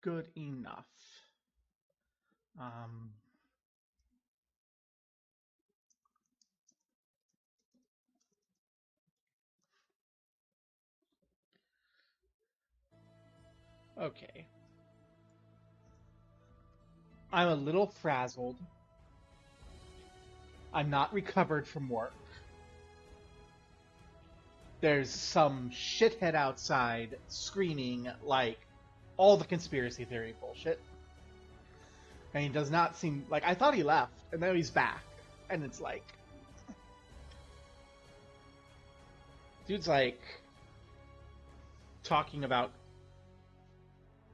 good enough. Um, okay. I'm a little frazzled. I'm not recovered from work. There's some shithead outside screaming like all the conspiracy theory bullshit. And he does not seem like I thought he left, and now he's back. And it's like, dude's like talking about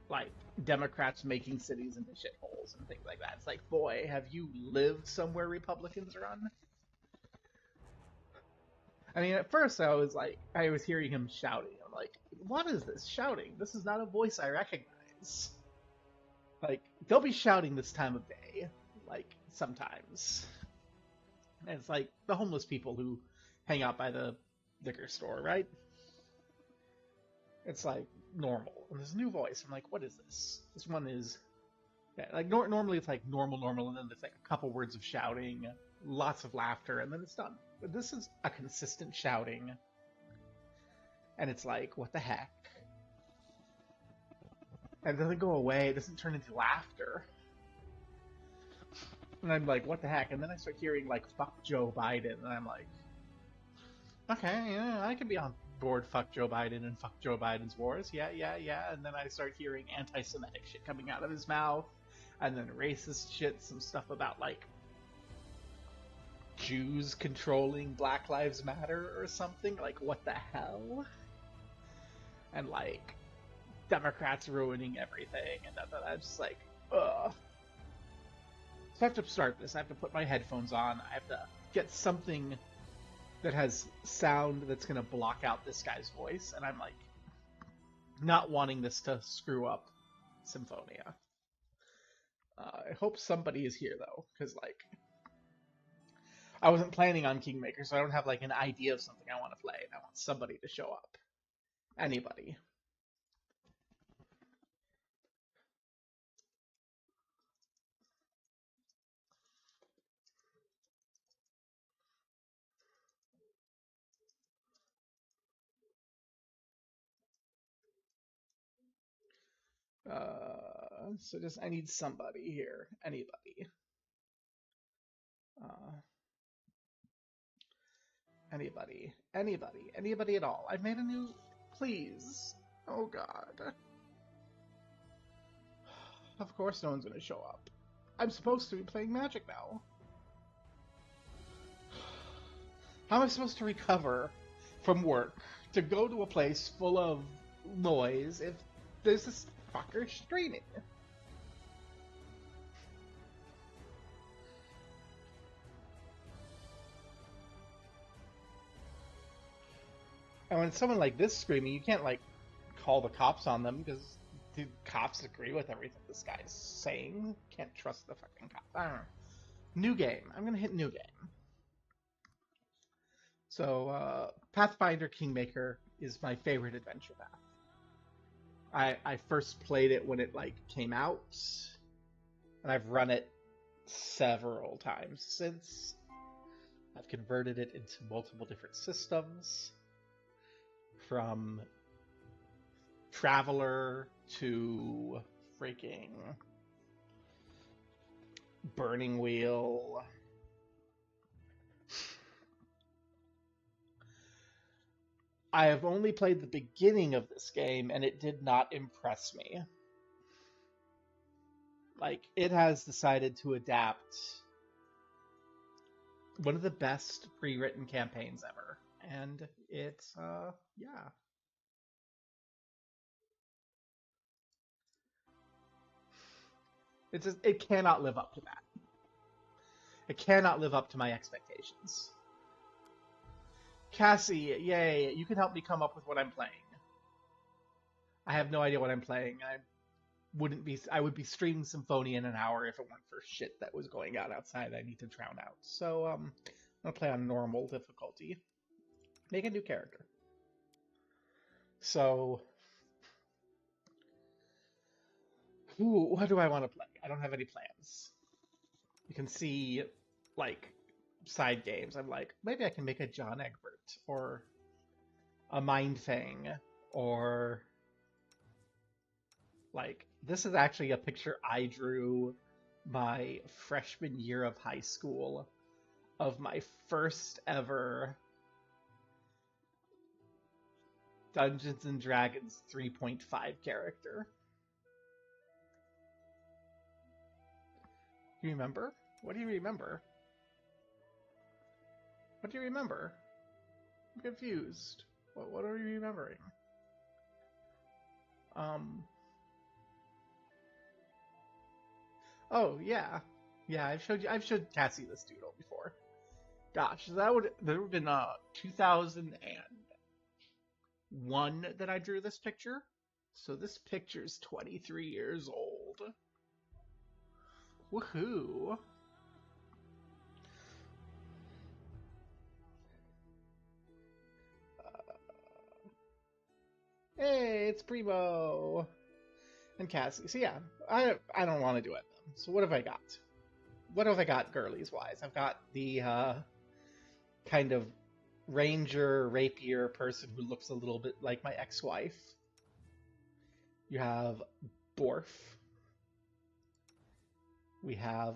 like Democrats making cities into shitholes and things like that. It's like, boy, have you lived somewhere Republicans run? I mean, at first I was hearing him shouting. I'm like, what is this shouting? This is not a voice I recognize. Like, they'll be shouting this time of day, like, sometimes. And it's like the homeless people who hang out by the liquor store, right? It's like normal. And there's a new voice. I'm like, what is this? This one is, yeah, like, normally it's like normal, and then there's like a couple words of shouting, lots of laughter, and then it's done. But this is a consistent shouting. And it's like, what the heck? And it doesn't go away, it doesn't turn into laughter. And I'm like, what the heck? And then I start hearing, like, fuck Joe Biden, and I'm like, okay, yeah, I can be on board fuck Joe Biden and fuck Joe Biden's wars. Yeah. And then I start hearing anti Semitic shit coming out of his mouth, and then racist shit, some stuff about, like, Jews controlling Black Lives Matter or something. Like, what the hell? And, like, Democrats ruining everything, and I'm just like, ugh. So I have to start this. I have to put my headphones on. I have to get something that has sound that's going to block out this guy's voice, and I'm like, not wanting this to screw up Symphonia. I hope somebody is here, though, because, like, I wasn't planning on Kingmaker, so I don't have, like, an idea of something I want to play, and I want somebody to show up. Anybody. So just, I need somebody here. Anybody. Uh, anybody at all. I've made a new, please. Oh god. Of course no one's gonna show up. I'm supposed to be playing Magic now. How am I supposed to recover from work to go to a place full of noise if there's this fucker streaming? And when someone like this screaming, you can't, like, call the cops on them because the cops agree with everything this guy's saying. Can't trust the fucking cops. I don't know. New game. I'm gonna hit new game. So, Pathfinder Kingmaker is my favorite adventure path. I first played it when it, like, came out, and I've run it several times since. I've converted it into multiple different systems, from Traveler to freaking Burning Wheel. I have only played the beginning of this game, and it did not impress me. Like, it has decided to adapt one of the best pre-written campaigns ever. And it's, yeah. It cannot live up to that. It cannot live up to my expectations. Cassie, yay, you can help me come up with what I'm playing. I have no idea what I'm playing. I would be streaming Symphonia in an hour if it weren't for shit that was going on outside I need to drown out. So, I'm gonna play on normal difficulty. Make a new character. So, Ooh, what do I want to play? I don't have any plans. You can see, like, side games. I'm like, maybe I can make a John Egbert, or a Mind Fang, or, like, this is actually a picture I drew my freshman year of high school of my first ever Dungeons and Dragons 3.5 character. You remember? What do you remember? What do you remember? I'm confused. What are you remembering? Oh yeah, yeah. I've showed Cassie this doodle before. Gosh, there would have been 2001 that I drew this picture. So this picture's 23 years old. Woohoo! Hey, it's Primo and Cassie. So yeah, I don't want to do it then. So what have I got? What have I got, girlies wise? I've got the kind of ranger rapier person who looks a little bit like my ex-wife. You have Dwarf. We have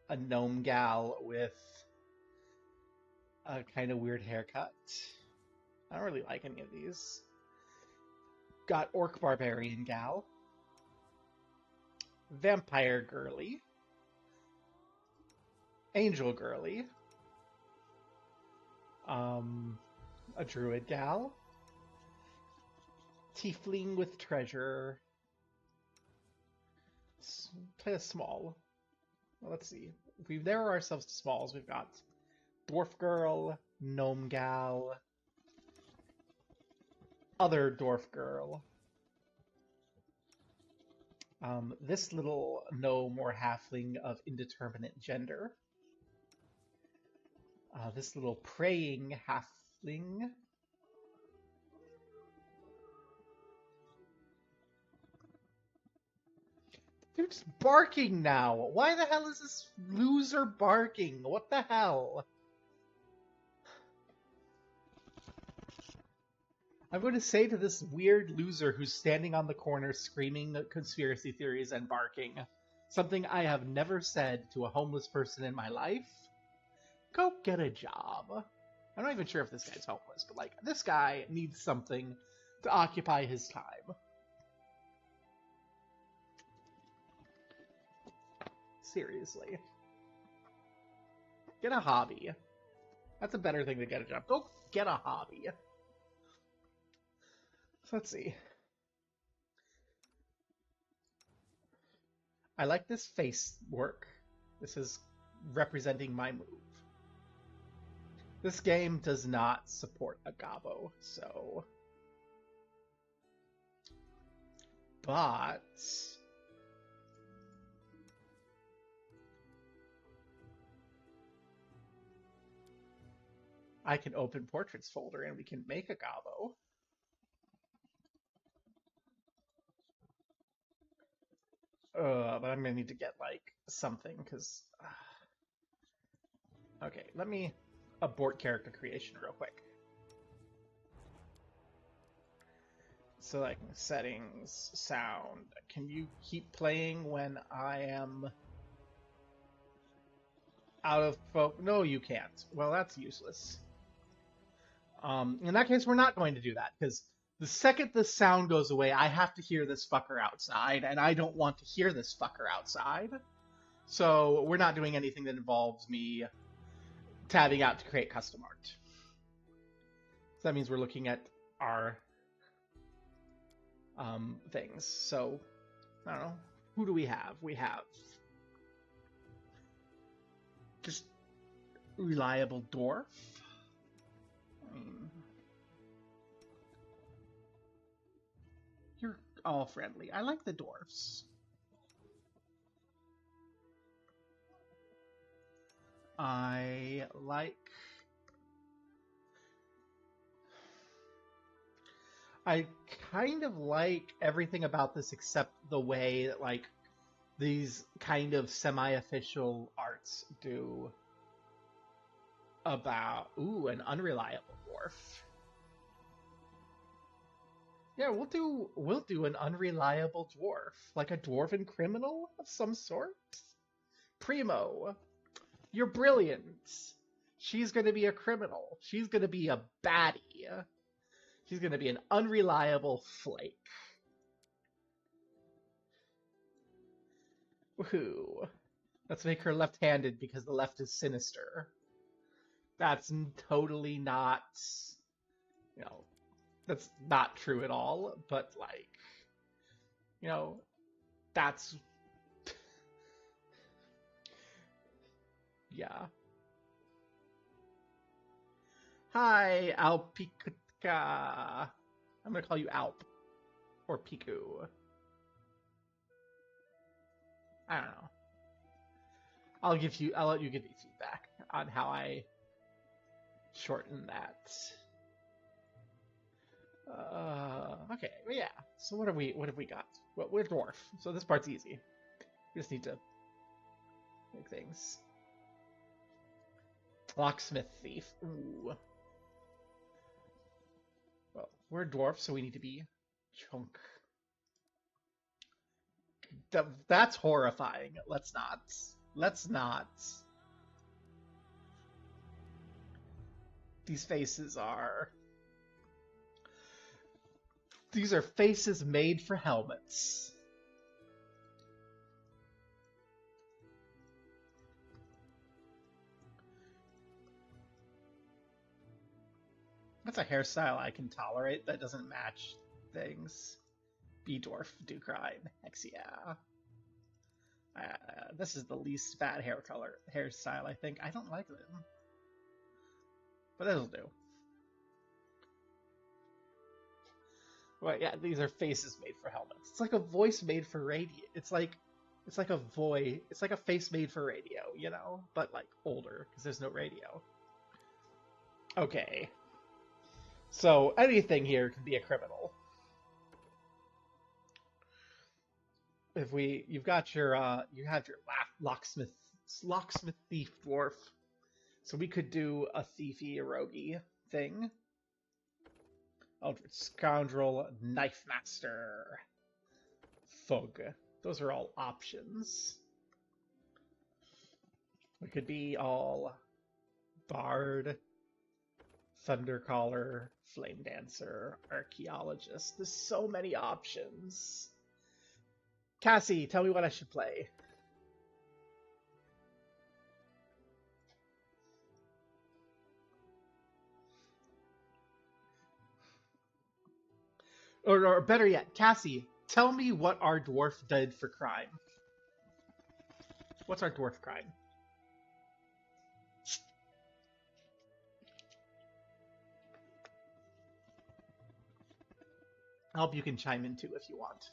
a gnome gal with a kind of weird haircut. I don't really like any of these. Got Orc Barbarian gal. Vampire girly. Angel girly. A druid gal. Tiefling with treasure. Play a small. Well, let's see. If we narrow ourselves to smalls, we've got Dwarf Girl, Gnome Gal, Other Dwarf Girl, this little gnome or halfling of indeterminate gender, this little praying halfling, dude's barking now. Why the hell is this loser barking? What the hell? I'm going to say to this weird loser who's standing on the corner screaming conspiracy theories and barking something I have never said to a homeless person in my life. Go get a job. I'm not even sure if this guy's homeless, but like, this guy needs something to occupy his time. Seriously. Get a hobby. That's a better thing than get a job. Go get a hobby. So let's see. I like this face work. This is representing my move. This game does not support a gobbo, so... But... I can open Portraits folder and we can make a gobbo. But I'm gonna need to get, like, something, because... Okay, let me abort character creation real quick. So, like, settings, sound. Can you keep playing when I am out of focus? No, you can't. Well, that's useless. In that case, we're not going to do that, because the second the sound goes away, I have to hear this fucker outside, and I don't want to hear this fucker outside. So we're not doing anything that involves me tabbing out to create custom art. So that means we're looking at our things. So, I don't know. Who do we have? We have just reliable dwarf. You're all friendly. I like the dwarfs. I kind of like everything about this except the way that, like, these kind of semi-official arts do about an unreliable dwarf. Yeah, we'll do an unreliable dwarf, like a dwarven criminal of some sort. Primo, you're brilliant. She's gonna be a criminal. She's gonna be a baddie. She's gonna be an unreliable flake. Woohoo. Let's make her left-handed because the left is sinister. That's totally not, you know, that's not true at all, but like, that's, yeah. Hi, Alpica. I'm gonna call you Alp or Piku. I don't know. I'll let you give me feedback on how I shorten that. Okay, well, yeah. So what have we got? Well, we're dwarf, so this part's easy. We just need to make things. Locksmith thief. Ooh. Well, we're dwarf, so we need to be chunk. That's horrifying. Let's not. Let's not. These faces are. These are faces made for helmets. That's a hairstyle I can tolerate that doesn't match things. Be dwarf, do crime. Heck yeah. This is the least bad hairstyle, I think. I don't like them. But this'll do. Well, yeah, these are faces made for helmets. It's like a voice made for radio. It's like a voice. It's like a face made for radio, but like older because there's no radio. Okay. So anything here can be a criminal. You've got you have your locksmith thief dwarf. So we could do a thiefy roguey thing. Eldritch Scoundrel, Knife Master, Thug. Those are all options. We could be all Bard, Thundercaller, Flame Dancer, Archaeologist. There's so many options. Cassie, tell me what I should play. Or better yet, Cassie, tell me what our dwarf did for crime. What's our dwarf crime? I hope you can chime in too if you want.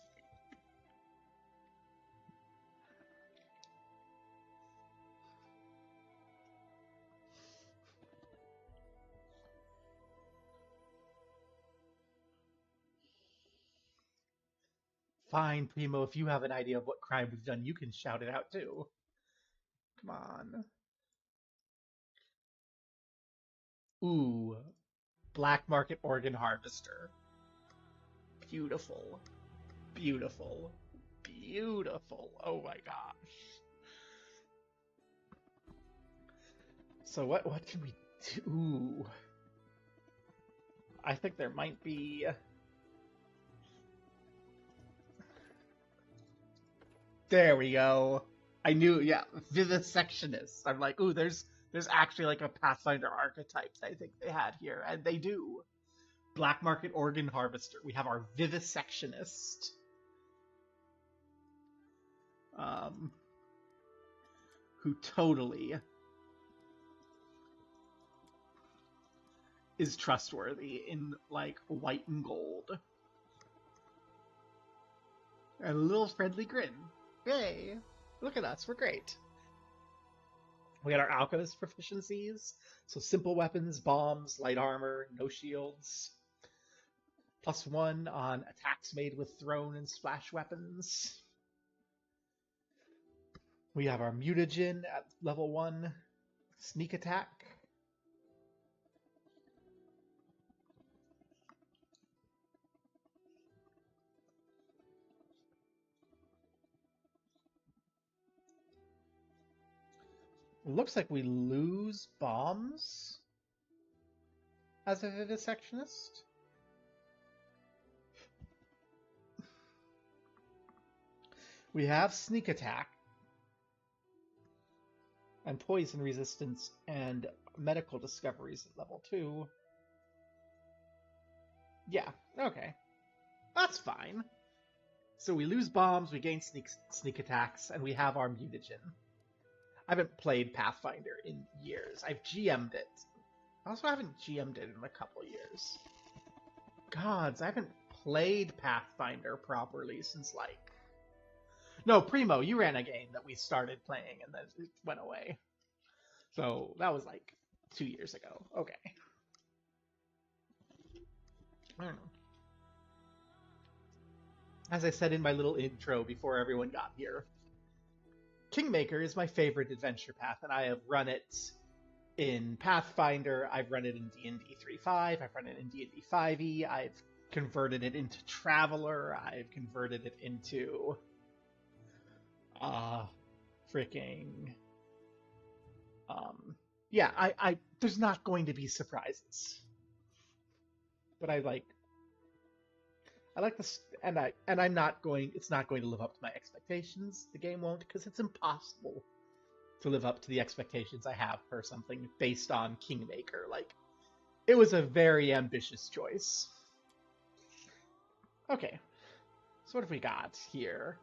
Fine, Primo, if you have an idea of what crime we've done, you can shout it out too. Come on. Ooh, Black Market Organ Harvester. Beautiful. Beautiful. Beautiful. Oh my gosh. So what can we do? Ooh. I think there might be... There we go. I knew, yeah, Vivisectionist. I'm like, ooh, there's actually like a Pathfinder archetype I think they had here, and they do. Black Market Organ Harvester. We have our Vivisectionist. Who totally is trustworthy in like white and gold. And a little friendly grin. Yay! Look at us, we're great. We got our alchemist proficiencies. So simple weapons, bombs, light armor, no shields. +1 on attacks made with thrown and splash weapons. We have our mutagen at level 1 sneak attack. Looks like we lose bombs as a Vivisectionist. We have sneak attack and poison resistance and medical discoveries at level 2. Yeah, okay. That's fine. So we lose bombs, we gain sneak attacks, and we have our mutagen. I haven't played Pathfinder in years. I've GM'd it. I also haven't GM'd it in a couple years. Gods, I haven't played Pathfinder properly since, like... No, Primo, you ran a game that we started playing and then it went away. So that was like 2 years ago. Okay. I don't know. As I said in my little intro before everyone got here, Kingmaker is my favorite adventure path, and I have run it in Pathfinder, I've run it in D&D 3.5, I've run it in D&D 5e, I've converted it into Traveler, I've converted it into... freaking... yeah, I there's not going to be surprises. But I like this, and I'm not going. It's not going to live up to my expectations. The game won't, because it's impossible to live up to the expectations I have for something based on Kingmaker. Like, it was a very ambitious choice. Okay, so what have we got here?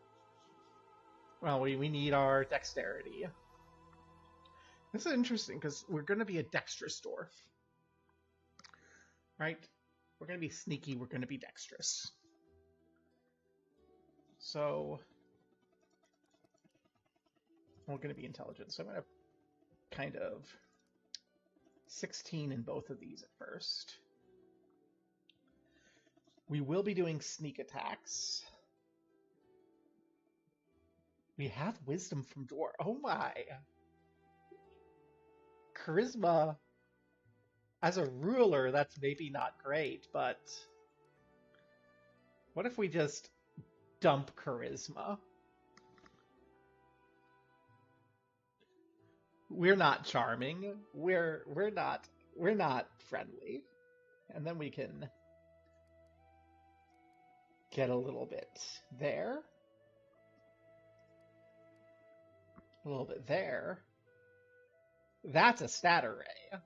Well, we need our dexterity. This is interesting because we're going to be a dexterous dwarf, right? We're going to be sneaky. We're going to be dexterous. So we're going to be intelligent. So I'm going to kind of 16 in both of these at first. We will be doing sneak attacks. We have wisdom from dwarf. Oh my. Charisma. As a ruler, that's maybe not great, but what if we just dump charisma? We're not charming. We're not friendly. And then we can get a little bit there. A little bit there. That's a stat array.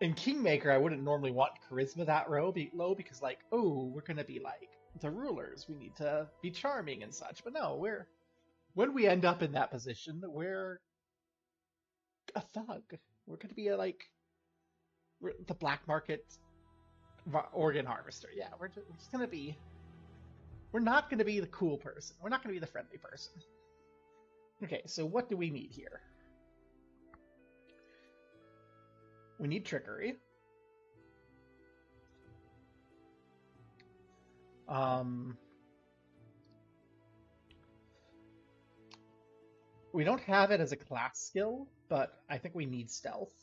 In Kingmaker, I wouldn't normally want charisma that low because, like, oh, we're gonna be like the rulers. We need to be charming and such. But no, when we end up in that position, we're a thug. We're gonna be we're the black market organ harvester. Yeah, we're just gonna be. We're not gonna be the cool person. We're not gonna be the friendly person. Okay, so what do we need here? We need trickery. We don't have it as a class skill, but I think we need stealth.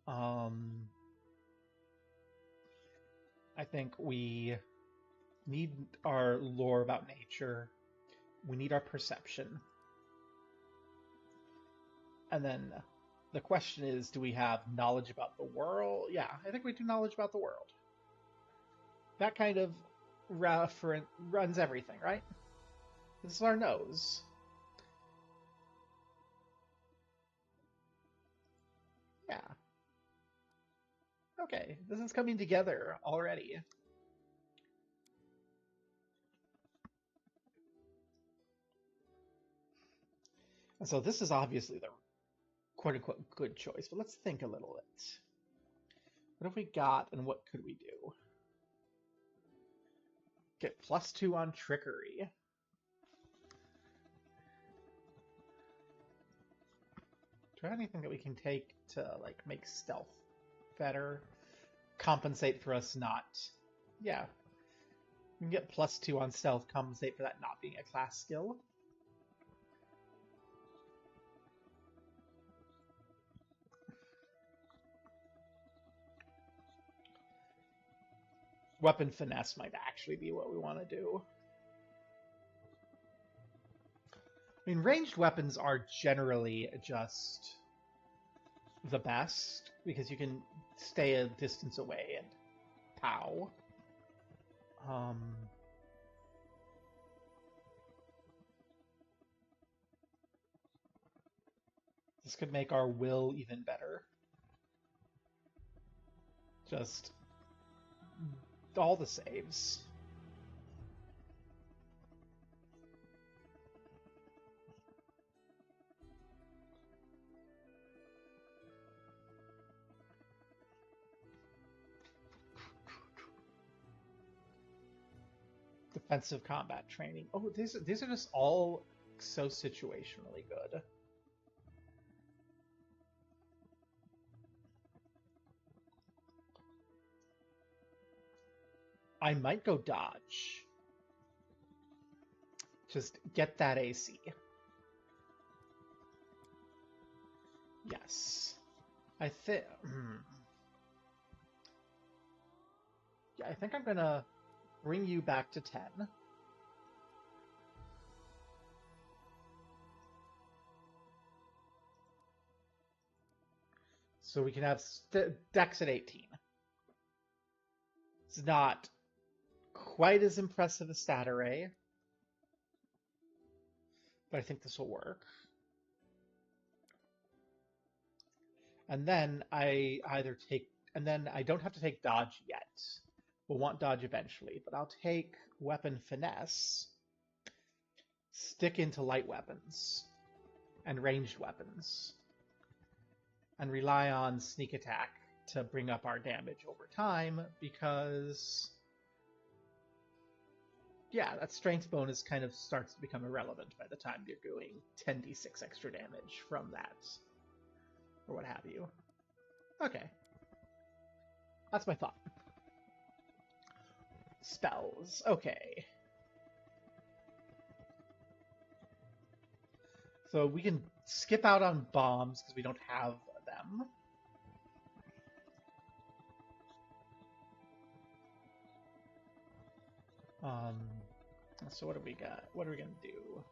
I think we need our lore about nature. We need our perception. And then the question is, do we have knowledge about the world? Yeah, I think we do knowledge about the world. That kind of runs everything, right? This is our nose. Yeah. Okay, this is coming together already. And so this is obviously the quote-unquote good choice, but let's think a little bit. What have we got, and what could we do? Get +2 on trickery. Do we have anything that we can take to, like, make stealth better? Compensate for us not... Yeah. You can get +2 on stealth, compensate for that not being a class skill. Weapon finesse might actually be what we want to do. I mean, ranged weapons are generally just the best, because you can stay a distance away and pow. This could make our will even better. Just all the saves. Defensive combat training. Oh, these are just all so situationally good. I might go dodge. Just get that AC. Yes. I think... Yeah, I think I'm gonna bring you back to 10. So we can have Dex at 18. It's not quite as impressive a stat array, but I think this will work. And then I don't have to take dodge yet. We'll want dodge eventually, but I'll take weapon finesse, stick into light weapons and ranged weapons, and rely on sneak attack to bring up our damage over time, because yeah, that strength bonus kind of starts to become irrelevant by the time you're doing 10d6 extra damage from that, or what have you. Okay. That's my thought. Spells. Okay. So we can skip out on bombs because we don't have them. So what do we got? What are we gonna do?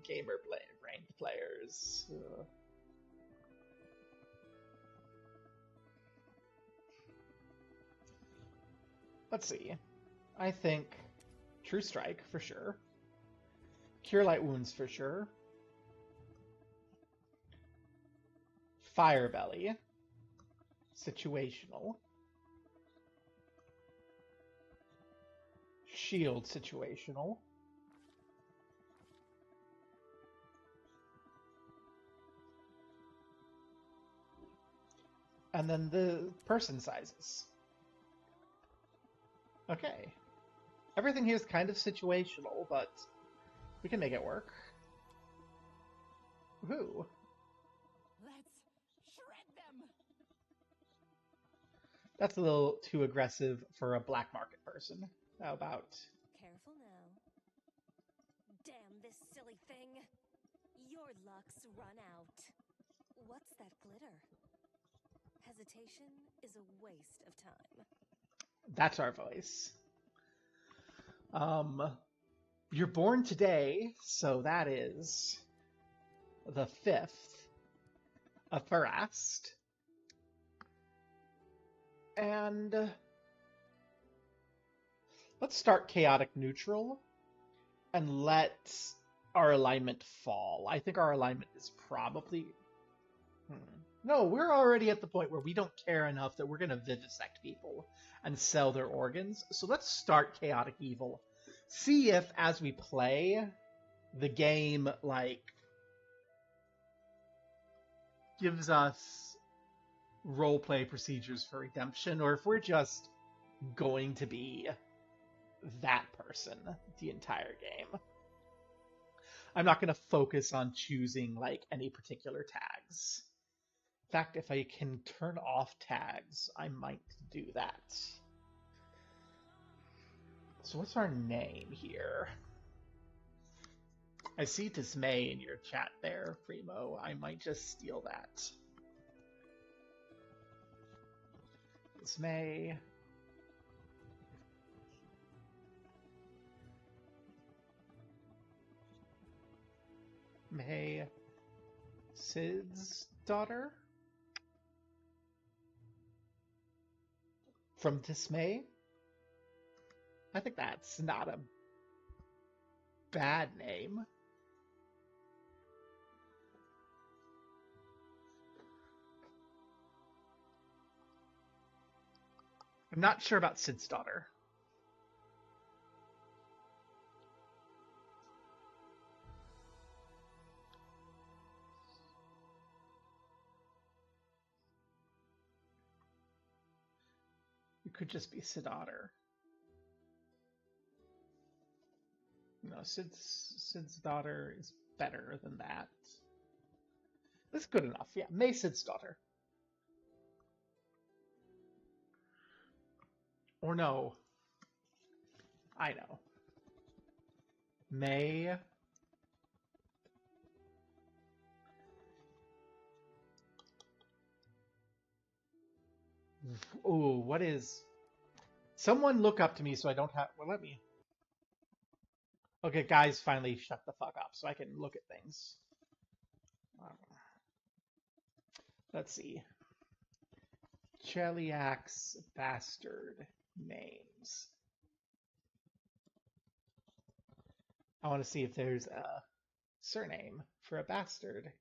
Gamer ranked players. Let's see. I think True Strike for sure. Cure Light Wounds for sure. Fire Belly. Situational. Shield situational. And then the person sizes. Okay. Everything here is kind of situational, but we can make it work. Woohoo. Let's shred them. That's a little too aggressive for a black market person. How about... Careful now. Damn this silly thing. Your luck's run out. What's that glitter? Hesitation is a waste of time. That's our voice. You're born today, so that is the 5th of Farast. And let's start chaotic neutral and let our alignment fall. I think our alignment is probably... No, we're already at the point where we don't care enough that we're going to vivisect people and sell their organs. So let's start chaotic evil. See if, as we play, the game, like, gives us roleplay procedures for redemption, or if we're just going to be that person the entire game. I'm not going to focus on choosing like any particular tags. In fact, if I can turn off tags, I might do that. So what's our name here? I see dismay in your chat there, Primo. I might just steal that. Dismay. May. Sid's daughter? From Dismay? I think that's not a bad name. I'm not sure about Sid's daughter. It could just be Sid daughter. No, Sid's daughter is better than that. That's good enough. Yeah, May Sid's daughter. Or no. I know. May. Ooh, what is... Someone look up to me so I don't have... Well, let me... Okay, guys, finally shut the fuck up so I can look at things. Let's see. Cheliax's bastard names. I want to see if there's a surname for a bastard.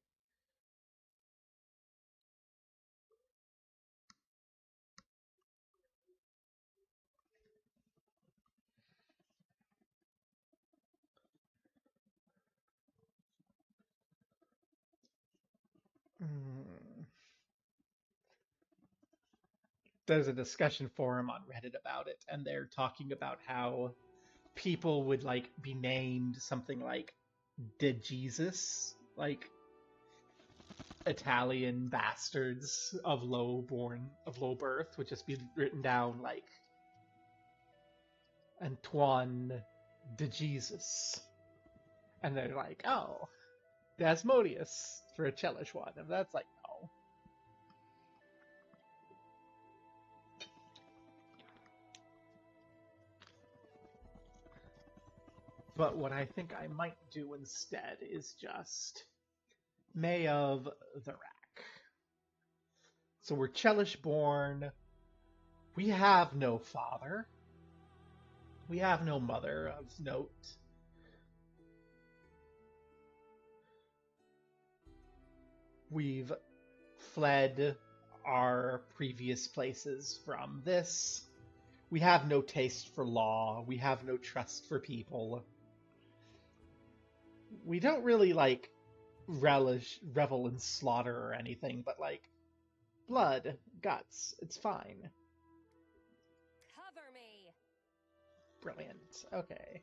There's a discussion forum on Reddit about it, and they're talking about how people would like be named something like De Jesus, like Italian bastards of low birth would just be written down like Antoine De Jesus. And they're like, oh, Dasmodius for a Chelish one. And that's like, no. But what I think I might do instead is just May of the Rack. So we're Chelish born. We have no father. We have no mother of note. We've fled our previous places from this. We have no taste for law. We have no trust for people. We don't really, like, revel in slaughter or anything, but, like, blood, guts, it's fine. Cover me. Brilliant. Okay.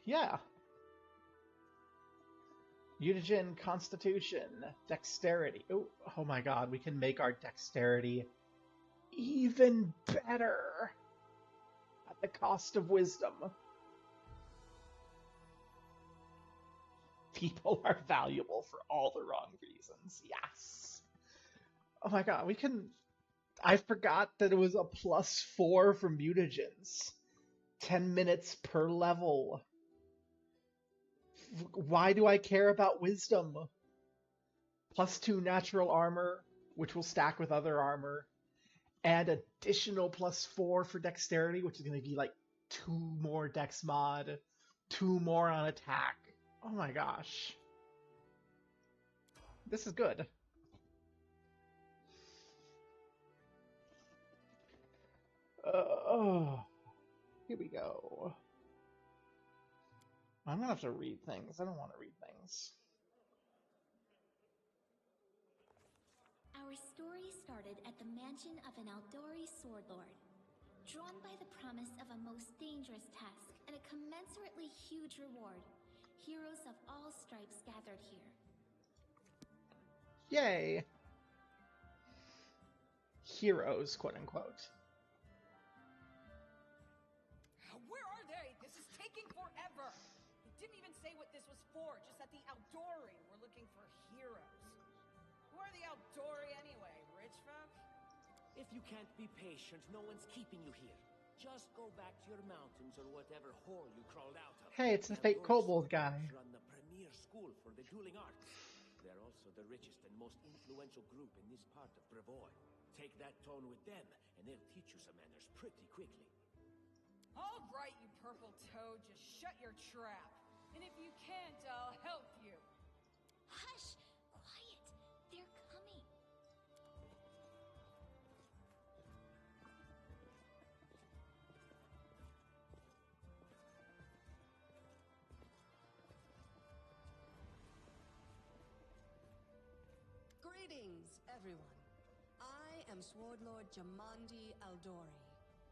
Yeah. Mutagen, Constitution, Dexterity. Oh my god, we can make our Dexterity even better at the cost of Wisdom. People are valuable for all the wrong reasons. Yes. Oh my god, we can... I forgot that it was a +4 for mutagens. 10 minutes per level. Why do I care about Wisdom? +2 natural armor, which will stack with other armor, and additional +4 for dexterity, which is going to be like 2 more dex mod, 2 more on attack. Oh my gosh. This is good. Oh, here we go. I'm gonna have to read things. I don't want to read things. Our story started at the mansion of an Aldori sword lord. Drawn by the promise of a most dangerous task and a commensurately huge reward, heroes of all stripes gathered here. Yay! Heroes, quote unquote. Where are they? This is taking forever! It didn't even say what this was for, just at the Aldori. We're looking for heroes. Who are the Aldori anyway? Rich folk? If you can't be patient, no one's keeping you here. Just go back to your mountains or whatever hole you crawled out of. Hey, it's the fake kobold guy. Run the premier school for the dueling arts. They're also the richest and most influential group in this part of Brevoy. Take that tone with them, and they'll teach you some manners pretty quickly. All right, you purple toad, just shut your trap. And if you can't, I'll help you. Hush! Quiet! They're coming. Greetings, everyone. I am Sword Lord Jamandi Aldori,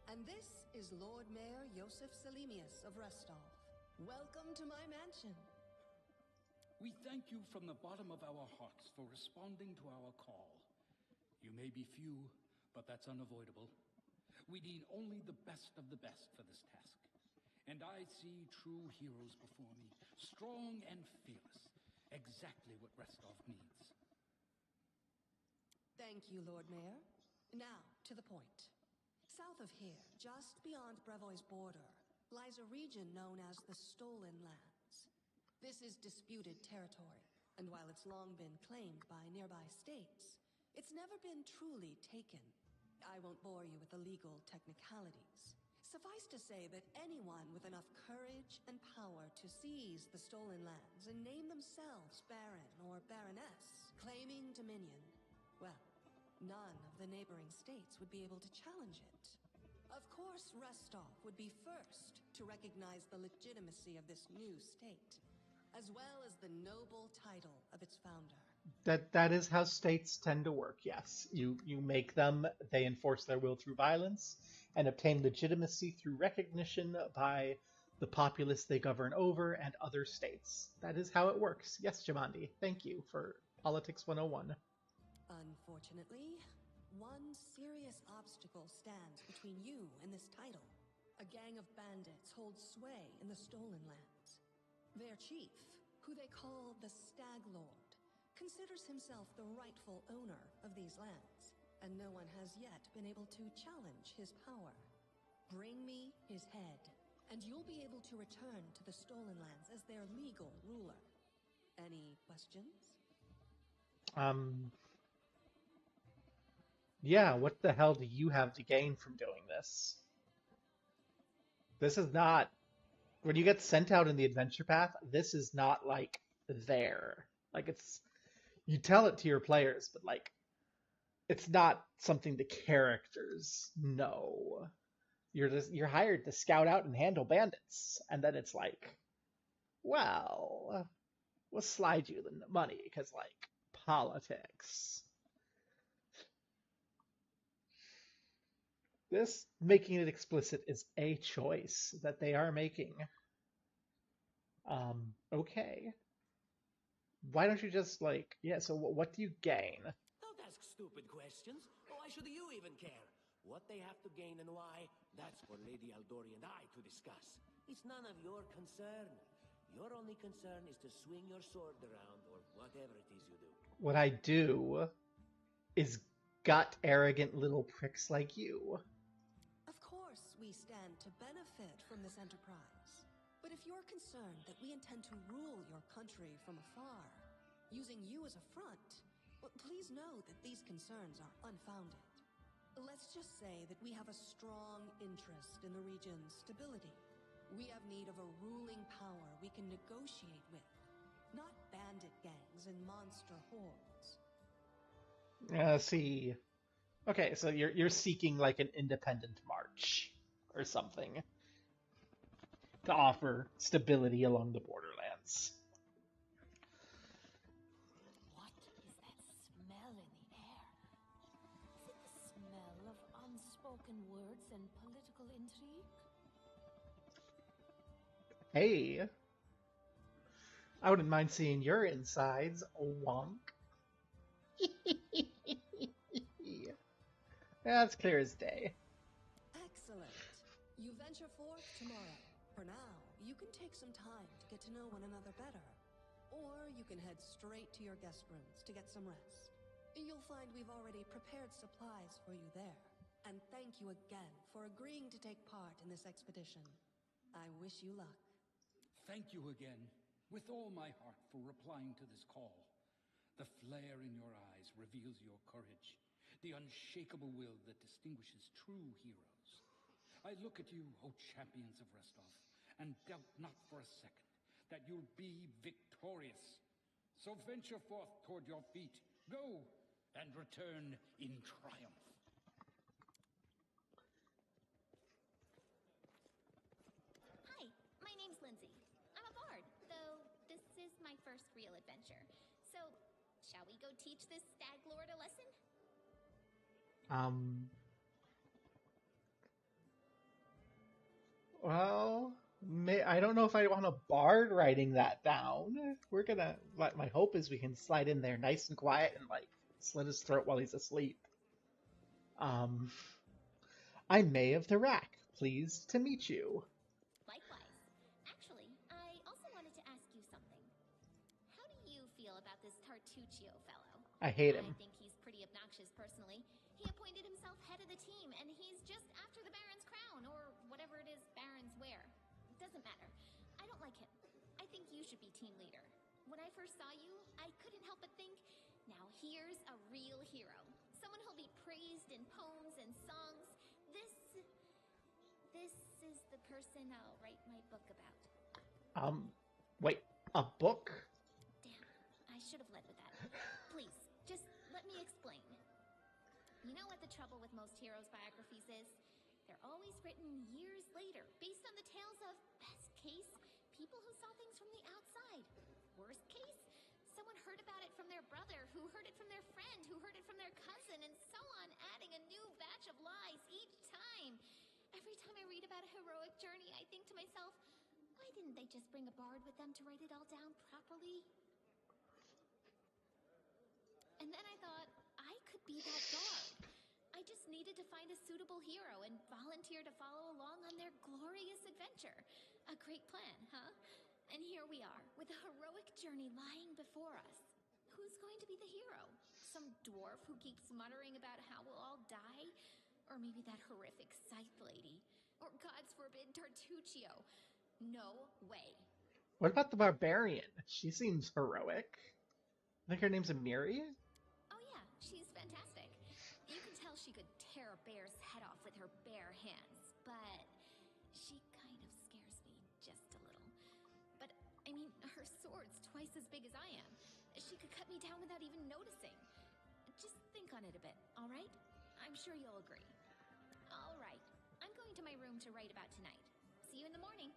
and this is Lord Mayor Yosef Selimius of Restov. Welcome to my mansion. We thank you from the bottom of our hearts for responding to our call. You may be few, but that's unavoidable. We need only the best of the best for this task. And I see true heroes before me, strong and fearless, exactly what Restov needs. Thank you, Lord Mayor. Now, to the point. South of here, just beyond Brevoy's border, lies a region known as the Stolen Lands. This is disputed territory, and while it's long been claimed by nearby states, it's never been truly taken. I won't bore you with the legal technicalities. Suffice to say that anyone with enough courage and power to seize the Stolen Lands and name themselves Baron or Baroness, claiming dominion, well, none of the neighboring states would be able to challenge it. Of course, Restov would be first to recognize the legitimacy of this new state, as well as the noble title of its founder. That is how states tend to work, yes. You make them, they enforce their will through violence, and obtain legitimacy through recognition by the populace they govern over and other states. That is how it works. Yes, Jamandi, thank you for Politics 101. Unfortunately, one serious obstacle stands between you and this title. A gang of bandits holds sway in the Stolen Lands. Their chief, who they call the Stag Lord, considers himself the rightful owner of these lands, and no one has yet been able to challenge his power. Bring me his head, and you'll be able to return to the Stolen Lands as their legal ruler. Any questions? Yeah, what the hell do you have to gain from doing this? This is not... When you get sent out in the adventure path, this is not, like, there. Like, it's... You tell it to your players, but, like, it's not something the characters know. You're hired to scout out and handle bandits. And then it's like, well, we'll slide you the money, because, like, politics. This, making it explicit, is a choice that they are making. Okay. Why don't you just, like, yeah, so what do you gain? Don't ask stupid questions. Why should you even care? What they have to gain and why, that's for Lady Aldori and I to discuss. It's none of your concern. Your only concern is to swing your sword around or whatever it is you do. What I do is gut arrogant little pricks like you. Of course, we stand to benefit from this enterprise. But if you're concerned that we intend to rule your country from afar, using you as a front, well, please know that these concerns are unfounded. Let's just say that we have a strong interest in the region's stability. We have need of a ruling power we can negotiate with, not bandit gangs and monster hordes. See. Okay, so you're seeking like an independent march or something to offer stability along the borderlands. What is that smell in the air? Is it the smell of unspoken words and political Hey, I wouldn't mind seeing your insides, wonk. That's clear as day. Excellent. You venture forth tomorrow. For now, you can take some time to get to know one another better. Or you can head straight to your guest rooms to get some rest. You'll find we've already prepared supplies for you there. And thank you again for agreeing to take part in this expedition. I wish you luck. Thank you again, with all my heart, for replying to this call. The flare in your eyes reveals your courage, the unshakable will that distinguishes true heroes. I look at you, O champions of Restov, and doubt not for a second that you'll be victorious. So venture forth toward your feet. Go, and return in triumph. Hi, my name's Lindsay. I'm a bard, though this is my first real adventure. So, shall we go teach this stag lord a lesson? Well, I don't know if I want a bard writing that down. We're gonna. My hope is we can slide in there nice and quiet and like slit his throat while he's asleep. I'm May of the Rack. Pleased to meet you. Likewise. Actually, I also wanted to ask you something. How do you feel about this Tartuccio fellow? I hate him. I think he's pretty obnoxious personally. He appointed himself head of the team, and he's just after the Baron's crown, or whatever it is Barons wear. Doesn't matter. I don't like him. I think you should be team leader. When I first saw you, I couldn't help but think, now here's a real hero. Someone who'll be praised in poems and songs. This is the person I'll write my book about. Wait, a book? Damn, I should have led with that. Please, just let me explain. You know what the trouble with most heroes' biographies is? They're always written years later, based on the tales of, best case, people who saw things from the outside. Worst case, someone heard about it from their brother, who heard it from their friend, who heard it from their cousin, and so on, adding a new batch of lies each time. Every time I read about a heroic journey, I think to myself, why didn't they just bring a bard with them to write it all down properly? And then I thought, I could be that bard. I just needed to find a suitable hero and volunteer to follow along on their glorious adventure. A great plan, huh? And here we are, with a heroic journey lying before us. Who's going to be the hero? Some dwarf who keeps muttering about how we'll all die? Or maybe that horrific scythe lady? Or, God's forbid, Tartuccio? No way. What about the barbarian? She seems heroic. I think her name's Amiri? Oh yeah, she's fantastic. You can tell she could tear a bear's head off with her bare hands, but she kind of scares me just a little. But, I mean, her sword's twice as big as I am. She could cut me down without even noticing. Just think on it a bit, all right? I'm sure you'll agree. All right, I'm going to my room to write about tonight. See you in the morning.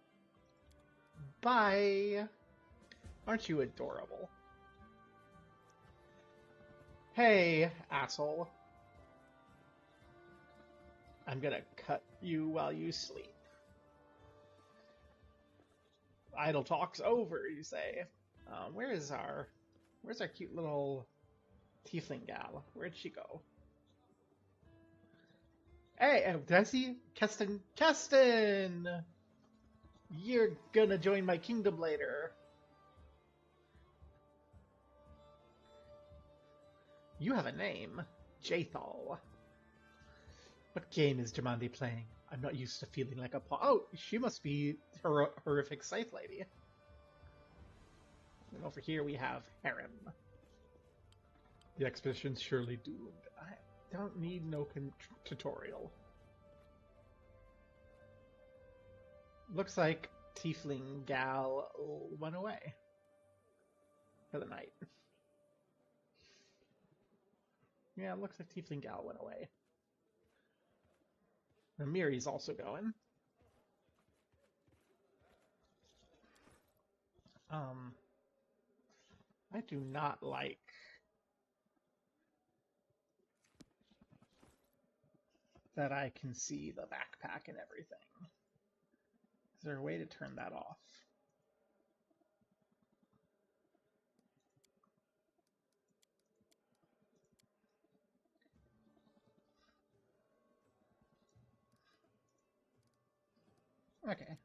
Bye! Aren't you adorable? Hey, asshole. I'm gonna cut you while you sleep. Idle talk's over, you say. Where's our cute little tiefling gal? Where'd she go? Hey, did I see Keston? Keston! You're gonna join my kingdom later. You have a name. Jathal. What game is Jamandi playing? I'm not used to feeling like a pawn. Oh, she must be horrific scythe lady. And over here we have Harem. The expedition's surely doomed. I don't need no tutorial. Looks like Tiefling Gal went away for the night. Yeah, it looks like Tiefling Gal went away. And Miri's also going. I do not like that I can see the backpack and everything. Is there a way to turn that off? Okay.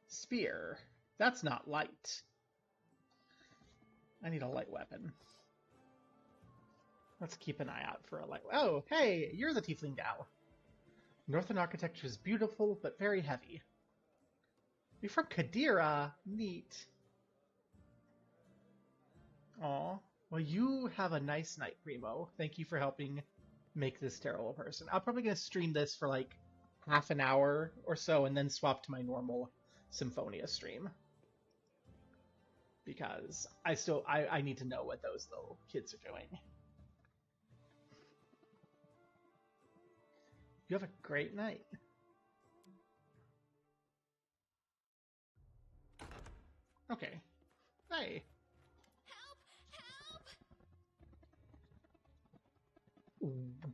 Spear. That's not light. I need a light weapon. Let's keep an eye out for a light. Oh, hey, you're the tiefling gal. Northern architecture is beautiful, but very heavy. You're from Kadira. Neat. Aw. Well, you have a nice night, Primo. Thank you for helping make this terrible person. I'm probably going to stream this for like half an hour or so and then swap to my normal Symphonia stream. Because I need to know what those little kids are doing. You have a great night. Okay. Hey. Help! Help!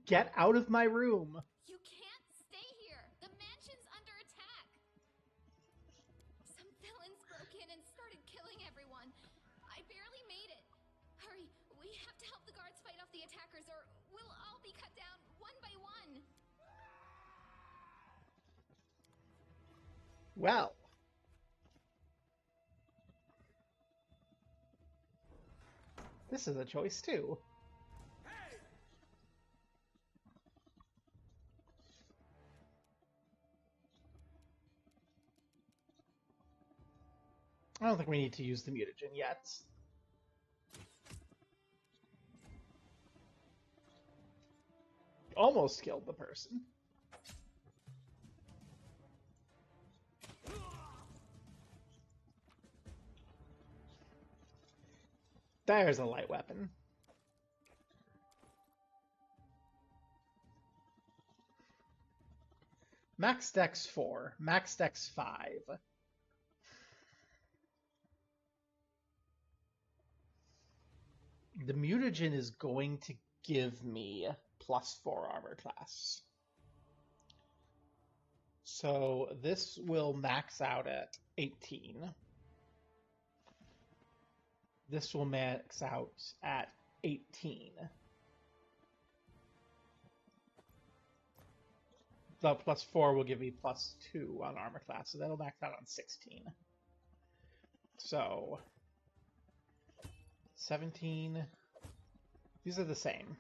Get out of my room! You can't stay here! The mansion's under attack! Some villains broke in and started killing everyone. I barely made it. Hurry, we have to help the guards fight off the attackers or we'll all be cut down one by one. Well. This is a choice, too. I don't think we need to use the mutagen yet. Almost killed the person. There's a light weapon. Max Dex 4, Max Dex 5. The mutagen is going to give me +4 armor class. So this will max out at 18. This will max out at 18. The +4 will give me +2 on armor class, so that'll max out on 16. So 17. These are the same.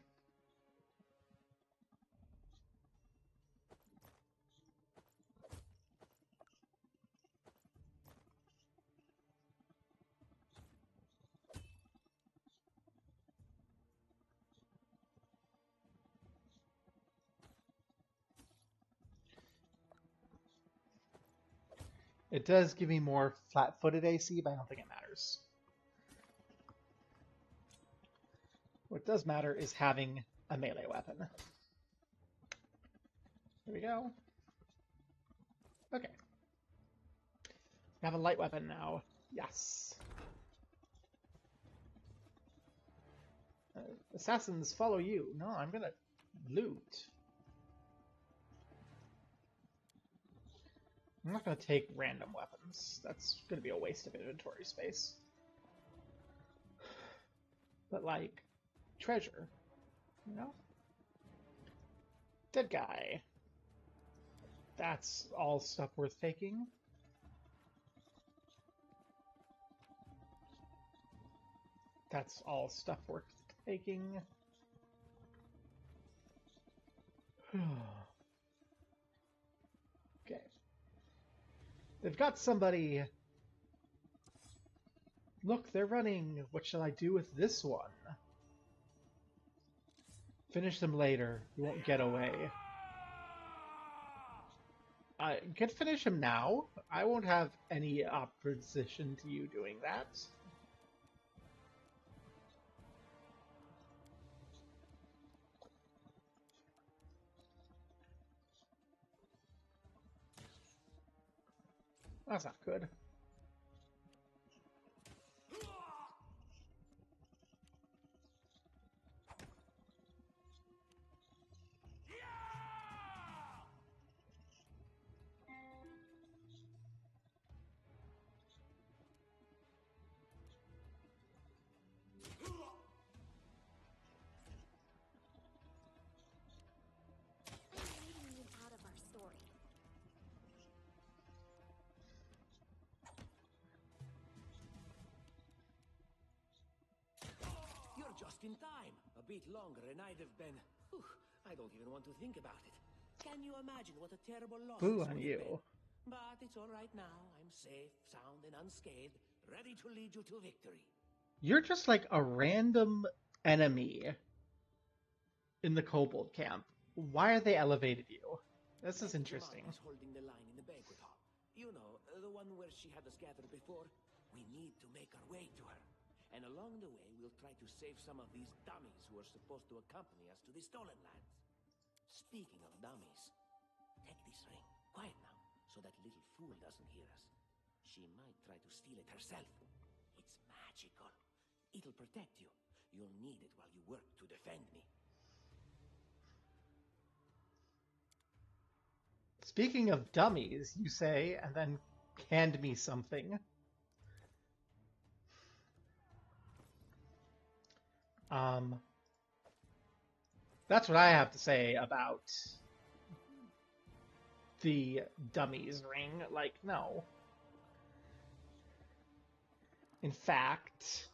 It does give me more flat-footed AC, but I don't think it matters. What does matter is having a melee weapon. Here we go. Okay. I have a light weapon now. Yes. Assassins follow you. No, I'm gonna loot. I'm not going to take random weapons. That's going to be a waste of inventory space. But, like, treasure, you know? Dead guy. That's all stuff worth taking. That's all stuff worth taking. Okay. They've got somebody. Look, they're running. What shall I do with this one? Finish them later. You won't get away. You can finish him now. I won't have any opposition to you doing that. That's not good. I'm leaving you out of our story. just in time. A bit longer and I'd have been... Whew, I don't even want to think about it. Can you imagine what a terrible loss Boo this on would have you. been? But it's all right now. I'm safe, sound, and unscathed, ready to lead you to victory. You're just like a random enemy in the kobold camp. Why are they elevated you? This is interesting. Jemima's holding the line in the banquet hall. You know, the one where she had us gather before. We need to make our way to her. And along the way, we'll try to save some of these dummies who are supposed to accompany us to the Stolen Lands. Speaking of dummies, take this ring. Quiet now, so that little fool doesn't hear us. She might try to steal it herself. It's magical. It'll protect you. You'll need it while you work to defend me. Speaking of dummies, you say, and then hand me something. That's what I have to say about the dummies ring. Like, no. In fact,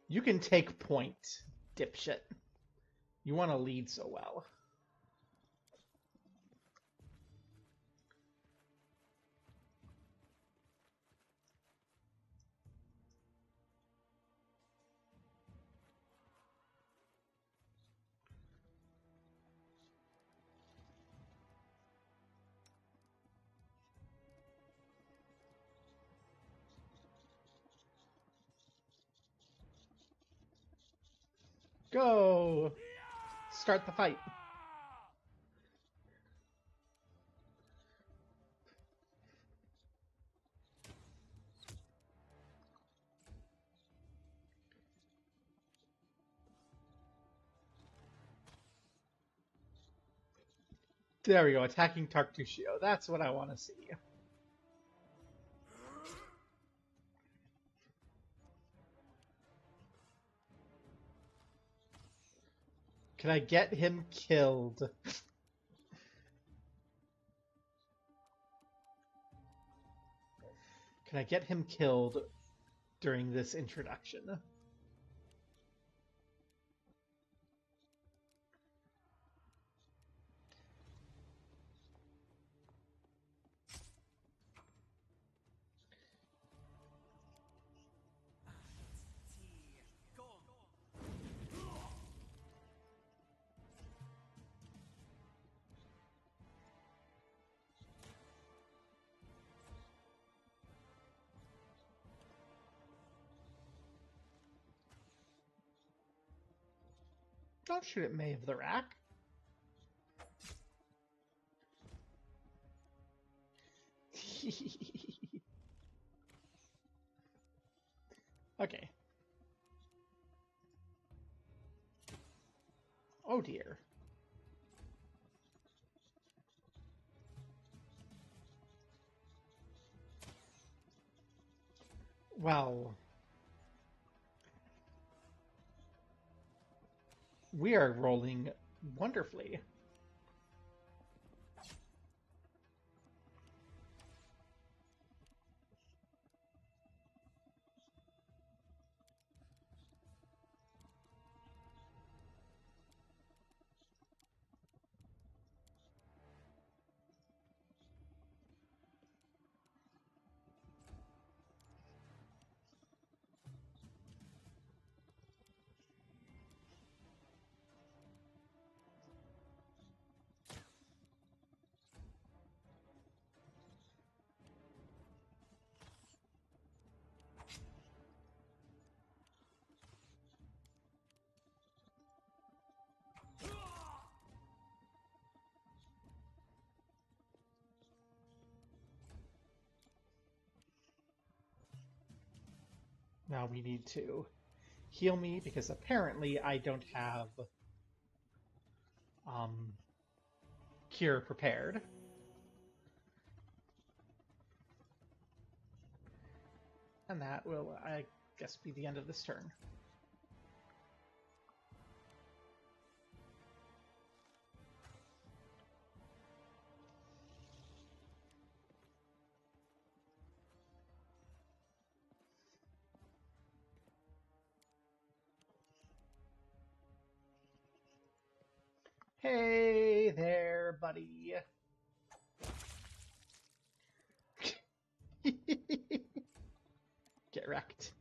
you can take point, dipshit. You want to lead so well. Go! Start the fight. There we go, attacking Tartuccio. That's what I want to see. Can I get him killed? Can I get him killed during this introduction? Don't shoot at May of the Rack. Okay. Oh dear. Well, we are rolling wonderfully. Now we need to heal me because apparently I don't have cure prepared. And that will, I guess, be the end of this turn. Hey there, buddy. Get wrecked.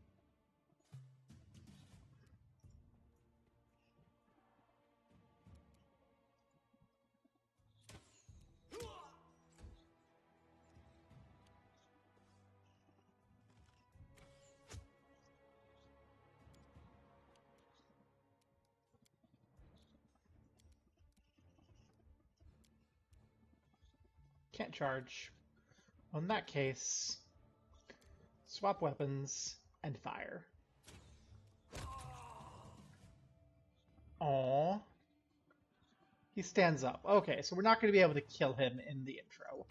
Can't charge. Well, in that case, swap weapons and fire. Aww. He stands up. Okay, so we're not going to be able to kill him in the intro.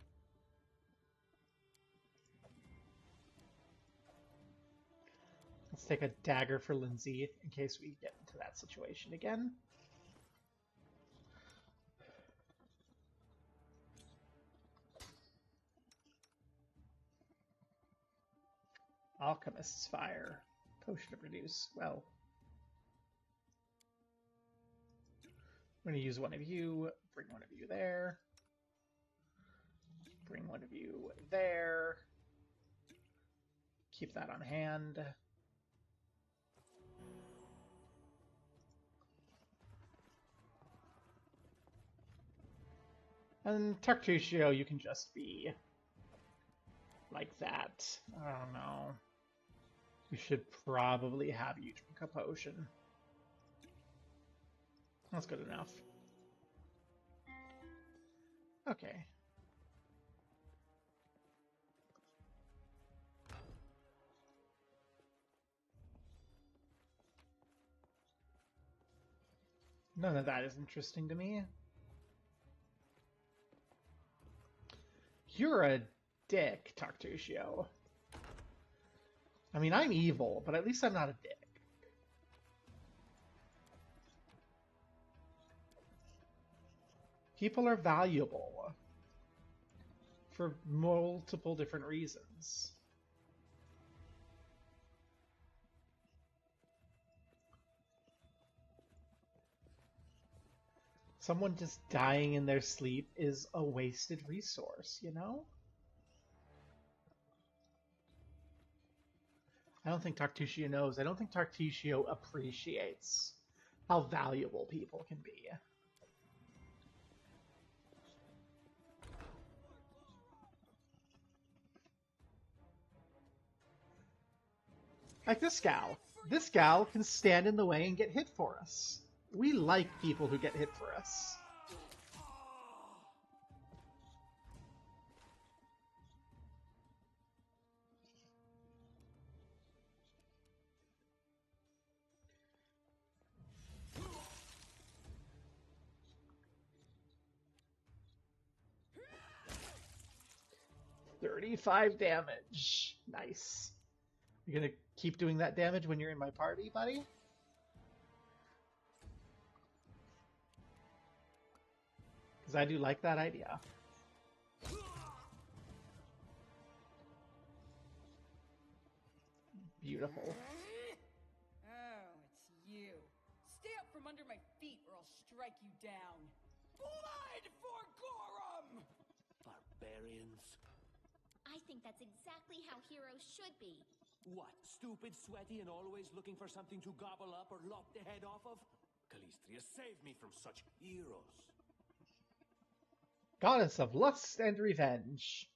Let's take a dagger for Lindsay in case we get into that situation again. Alchemist's fire. Potion of reduce. Well, I'm going to use one of you, bring one of you there, bring one of you there, keep that on hand. And Tartusio, you can just be like that. I don't know. We should probably have you drink a potion. That's good enough. Okay. None of that is interesting to me. You're a dick, Tartusio. I mean, I'm evil, but at least I'm not a dick. People are valuable for multiple different reasons. Someone just dying in their sleep is a wasted resource, you know? I don't think Tartusio knows. I don't think Tartusio appreciates how valuable people can be. Like this gal. This gal can stand in the way and get hit for us. We like people who get hit for us. $35 damage. Nice. You gonna keep doing that damage when you're in my party, buddy? Because I do like that idea. Beautiful. Oh, it's you. Stay up from under my feet or I'll strike you down. Blood for Gorum! Barbarians. I think that's exactly how heroes should be. What, stupid, sweaty, and always looking for something to gobble up or lop the head off of? Calistria, save me from such heroes. Goddess of lust and revenge.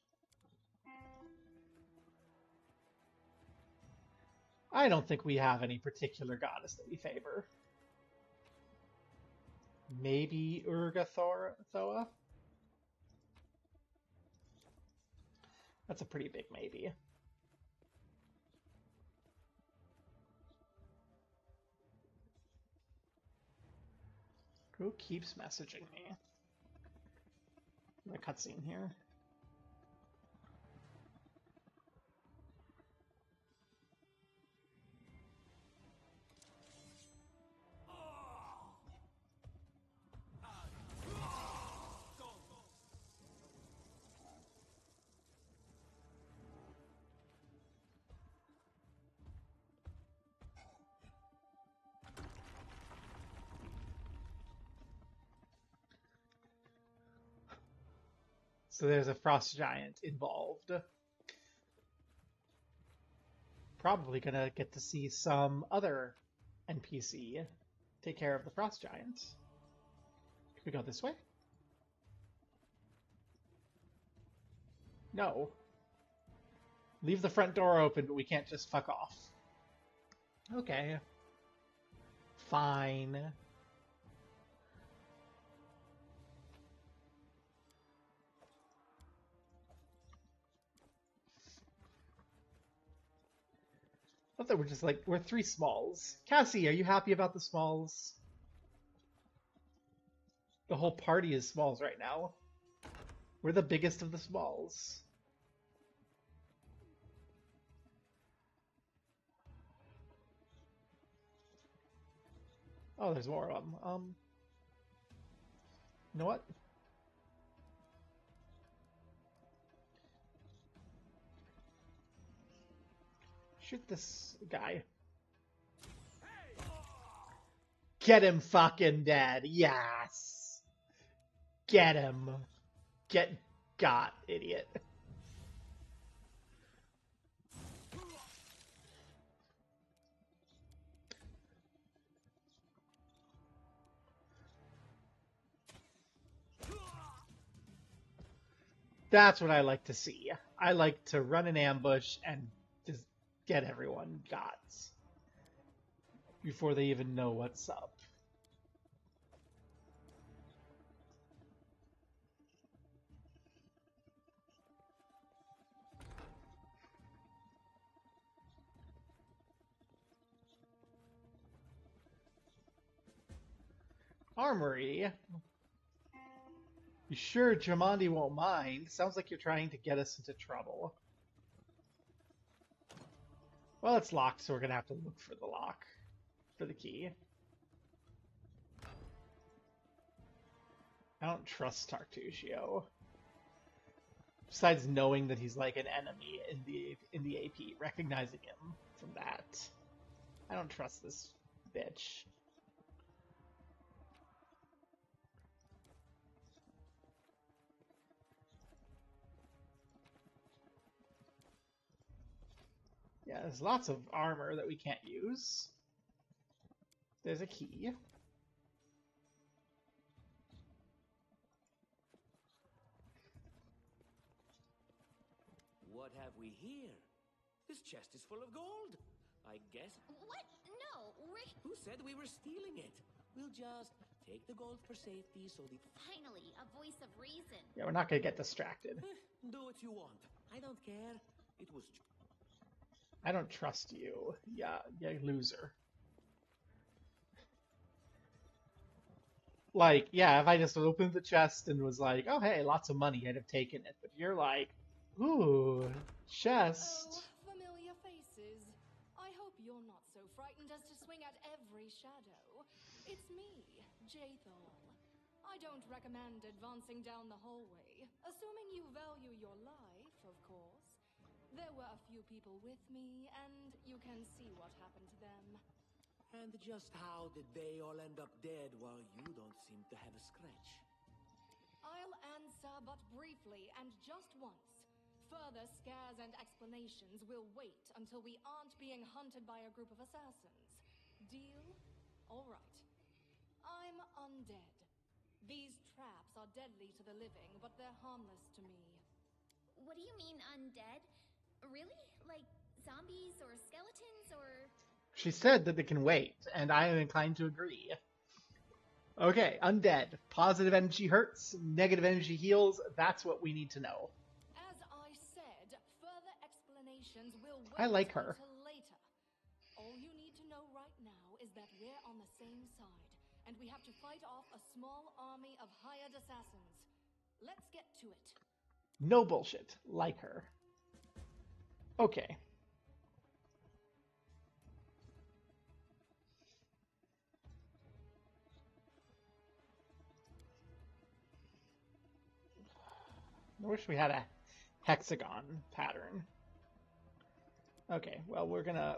I don't think we have any particular goddess that we favor. Maybe Urgathoa? That's a pretty big maybe. Who keeps messaging me? In the cutscene here. So there's a frost giant involved. Probably gonna get to see some other NPC take care of the frost giant. Can we go this way? No. Leave the front door open, but we can't just fuck off. Okay. Fine. I thought we're just like, we're 3 smalls. Cassie, are you happy about the smalls? The whole party is smalls right now. We're the biggest of the smalls. Oh, there's more of them. You know what? Shoot this guy. Get him fucking dead. Yes. Get him. Get got, idiot. That's what I like to see. I like to run an ambush and just get everyone got before they even know what's up. Armory? You sure Jamandi won't mind? Sounds like you're trying to get us into trouble. Well, it's locked, so we're gonna have to look for the lock. For the key. I don't trust Tartusio. Besides knowing that he's like an enemy in the AP, recognizing him from that. I don't trust this bitch. Yeah, there's lots of armor that we can't use. There's a key. What have we here? This chest is full of gold. I guess. What? No, Who said we were stealing it? We'll just take the gold for safety so the... Finally, a voice of reason. Yeah, we're not gonna get distracted. Do what you want. I don't care. It was... I don't trust you. Yeah, loser. Like, yeah, if I just opened the chest and was like, oh hey, lots of money, I'd have taken it. But you're like, ooh, chest. Oh, familiar faces. I hope you're not so frightened as to swing at every shadow. It's me, Jathal. I don't recommend advancing down the hallway, assuming you value your life, of course. There were a few people with me, and you can see what happened to them. And just how did they all end up dead while you don't seem to have a scratch? I'll answer but briefly and just once. Further scares and explanations will wait until we aren't being hunted by a group of assassins. Deal? All right. I'm undead. These traps are deadly to the living, but they're harmless to me. What do you mean, undead? Really? Like zombies or skeletons or... She said that they can wait, and I am inclined to agree. Okay, undead. Positive energy hurts, negative energy heals. That's what we need to know. As I said, further explanations will wait I like her. until later. All you need to know right now is that we're on the same side, and we have to fight off a small army of hired assassins. Let's get to it. No bullshit. Like her. Okay. I wish we had a hexagon pattern. Okay, well we're gonna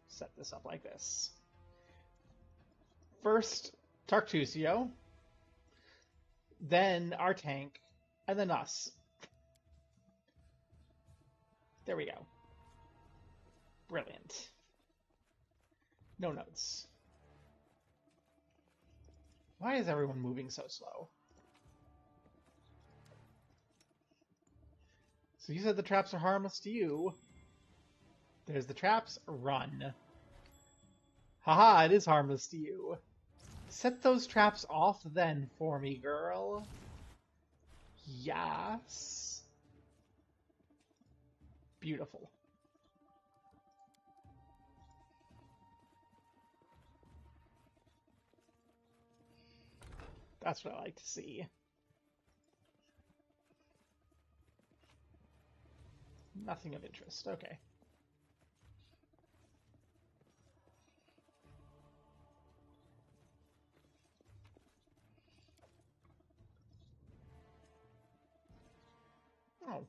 set this up like this. First Tartusio, then our tank, and then us. There we go. Brilliant. No notes. Why is everyone moving so slow? So you said the traps are harmless to you. There's the traps. Run. Haha, it is harmless to you. Set those traps off then for me, girl. Yes. Beautiful. That's what I like to see. Nothing of interest. Okay. Oh.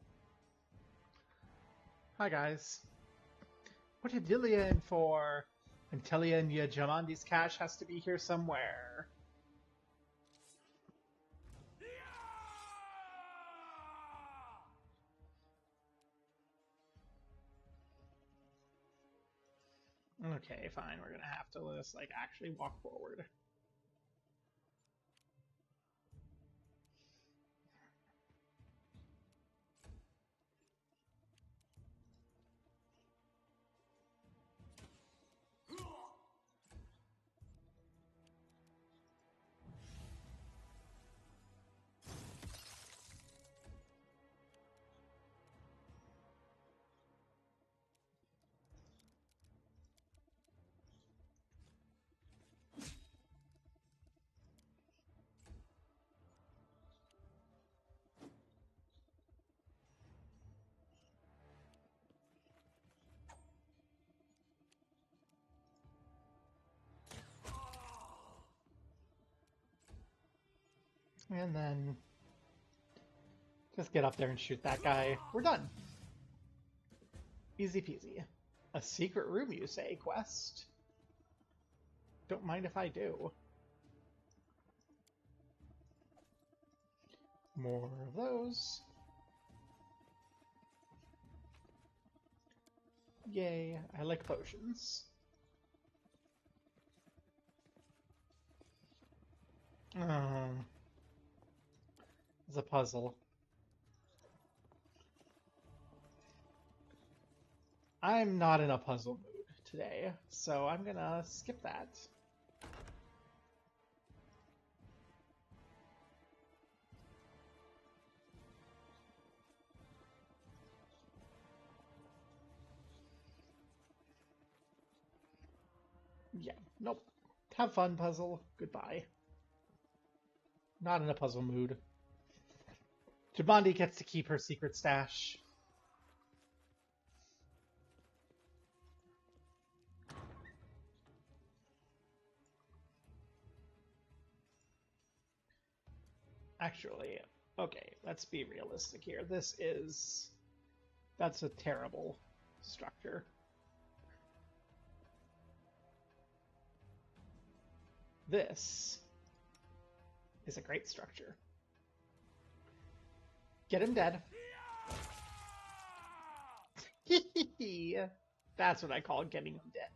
Hi, guys. What are Dilia in for? Antelia and Yajamandi's cache has to be here somewhere. Okay, fine. We're gonna have to just, like, actually walk forward. And then just get up there and shoot that guy. We're done. Easy peasy. A secret room, you say, quest? Don't mind if I do. More of those. Yay, I like potions. It's a puzzle. I'm not in a puzzle mood today, so I'm gonna skip that. Yeah, nope. Have fun, puzzle. Goodbye. Not in a puzzle mood. Jabandi gets to keep her secret stash. Actually, okay, let's be realistic here. That's a terrible structure. This is a great structure. Get him dead. That's what I call getting him dead.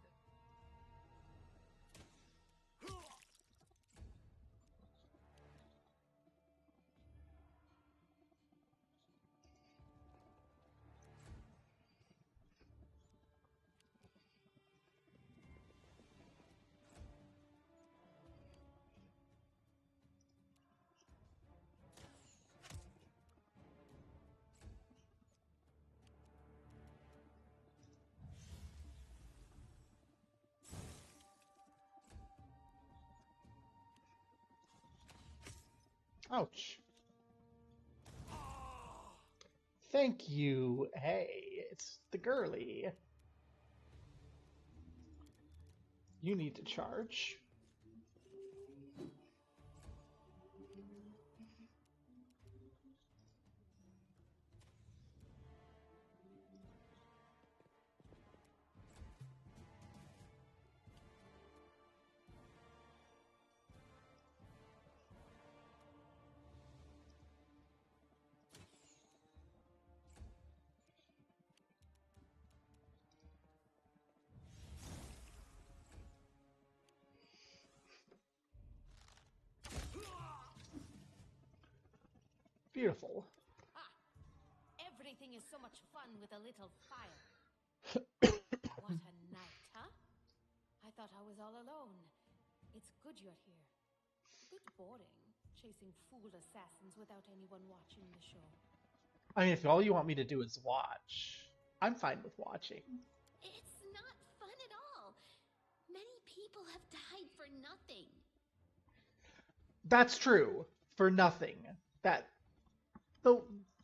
Ouch. Thank you. Hey, it's the girly. You need to charge. Beautiful. Ah, everything is so much fun with a little fire. What a night, huh? I thought I was all alone. It's good you're here. A bit boring, chasing fool assassins without anyone watching the show. I mean, if all you want me to do is watch, I'm fine with watching. It's not fun at all. Many people have died for nothing. That's true. For nothing. That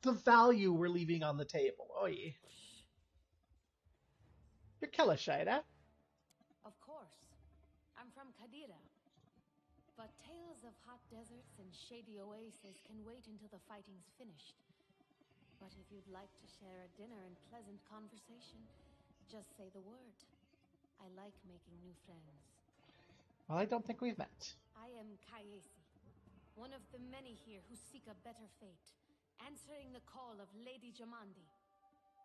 the value we're leaving on the table. Oy. You're Kelishite, eh? Of course. I'm from Kadira. But tales of hot deserts and shady oases can wait until the fighting's finished. But if you'd like to share a dinner and pleasant conversation, just say the word. I like making new friends. Well, I don't think we've met. I am Kayesi, one of the many here who seek a better fate, answering the call of Lady Jamandi.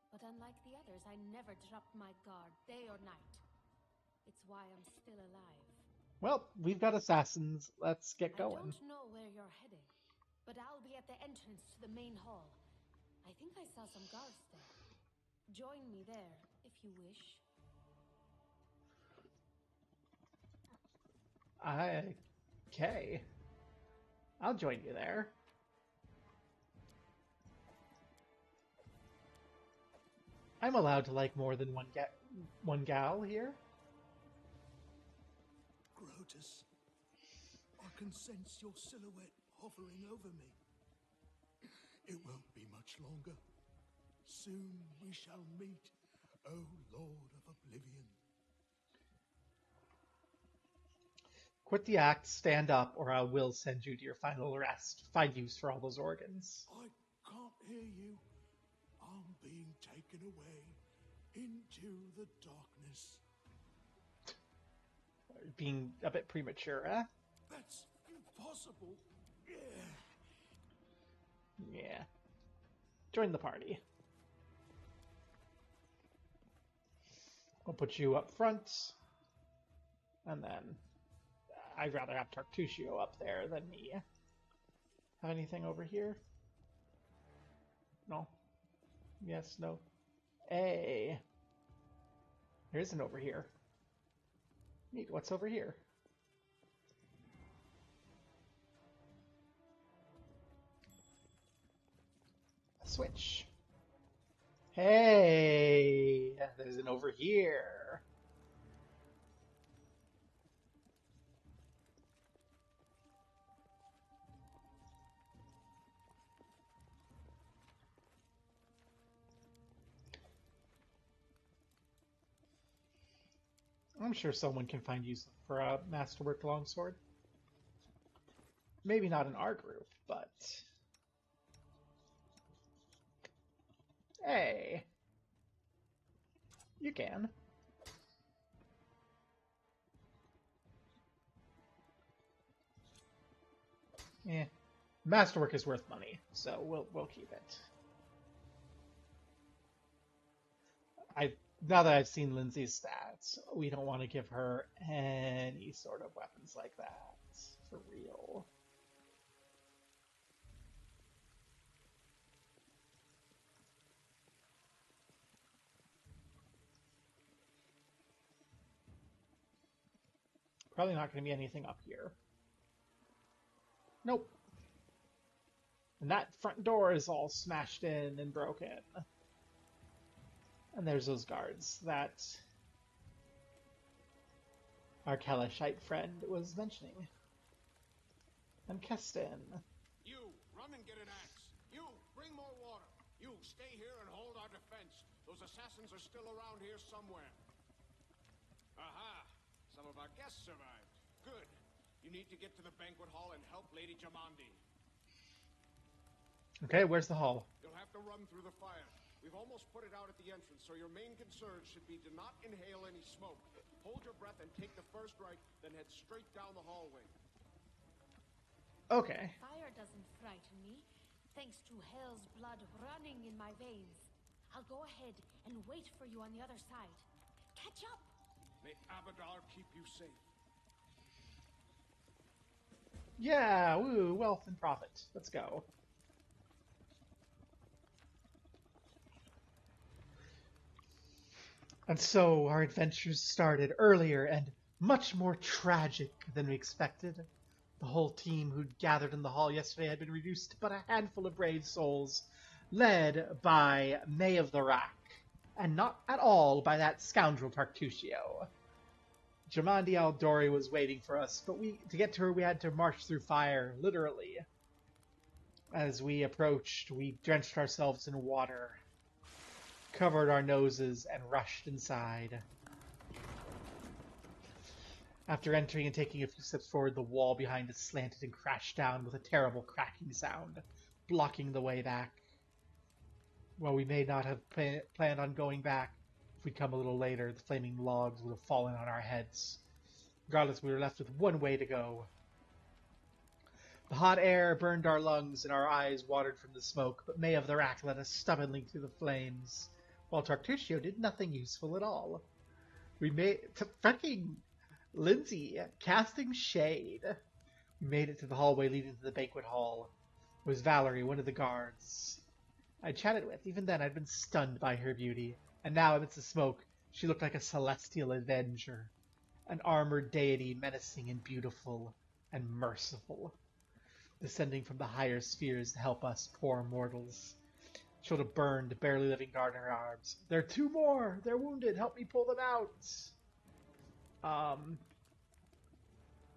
But unlike the others, I never dropped my guard, day or night. It's why I'm still alive. Well, we've got assassins. Let's get going. I don't know where you're heading, but I'll be at the entrance to the main hall. I think I saw some guards there. Join me there, if you wish. Okay. I'll join you there. I'm allowed to like more than one gal here. Grotus, I can sense your silhouette hovering over me. It won't be much longer. Soon we shall meet, O Lord of Oblivion. Quit the act, stand up, or I will send you to your final rest. Find use for all those organs. I can't hear you. I'm being taken away into the darkness. Being a bit premature, eh? That's impossible. Yeah. Join the party. I'll put you up front. And then I'd rather have Tartuccio up there than me. Have anything over here? No. Yes, no. Hey. There isn't over here. Neat. What's over here? A switch. Hey. There's an over here. I'm sure someone can find use for a masterwork longsword. Maybe not in our group, but... Hey! You can. Yeah. Masterwork is worth money, so we'll keep it. Now that I've seen Lindsay's stats, we don't want to give her any sort of weapons like that. For real. Probably not going to be anything up here. Nope. And that front door is all smashed in and broken. And there's those guards that our Kalashite friend was mentioning. And Keston. You, run and get an axe. You, bring more water. You, stay here and hold our defense. Those assassins are still around here somewhere. Aha! Some of our guests survived. Good. You need to get to the banquet hall and help Lady Jamandi. Okay, where's the hall? You'll have to run through the fire. We've almost put it out at the entrance, so your main concern should be to not inhale any smoke. Hold your breath and take the first right, then head straight down the hallway. Okay. Fire doesn't frighten me, thanks to hell's blood running in my veins. I'll go ahead and wait for you on the other side. Catch up! May Abadar keep you safe. Yeah, woo, wealth and profit. Let's go. And so our adventures started earlier and much more tragic than we expected. The whole team who'd gathered in the hall yesterday had been reduced to but a handful of brave souls, led by May of the Rack, and not at all by that scoundrel Tartufio. Jamandi Aldori was waiting for us, but to get to her we had to march through fire, literally. As we approached, we drenched ourselves in water, covered our noses, and rushed inside. After entering and taking a few steps forward, the wall behind us slanted and crashed down with a terrible cracking sound, blocking the way back. While we may not have planned on going back, if we'd come a little later, the flaming logs would have fallen on our heads. Regardless, we were left with one way to go. The hot air burned our lungs and our eyes watered from the smoke, but May of the Rack led us stubbornly through the flames, while Tartufio did nothing useful at all. We made fucking Lindsay casting shade. We made it to the hallway leading to the banquet hall. It was Valerie, one of the guards I chatted with. Even then, I'd been stunned by her beauty, and now amidst the smoke, she looked like a celestial avenger, an armored deity menacing and beautiful and merciful, descending from the higher spheres to help us poor mortals. She held a burned, barely living guard in her arms. "There are two more! They're wounded! Help me pull them out!"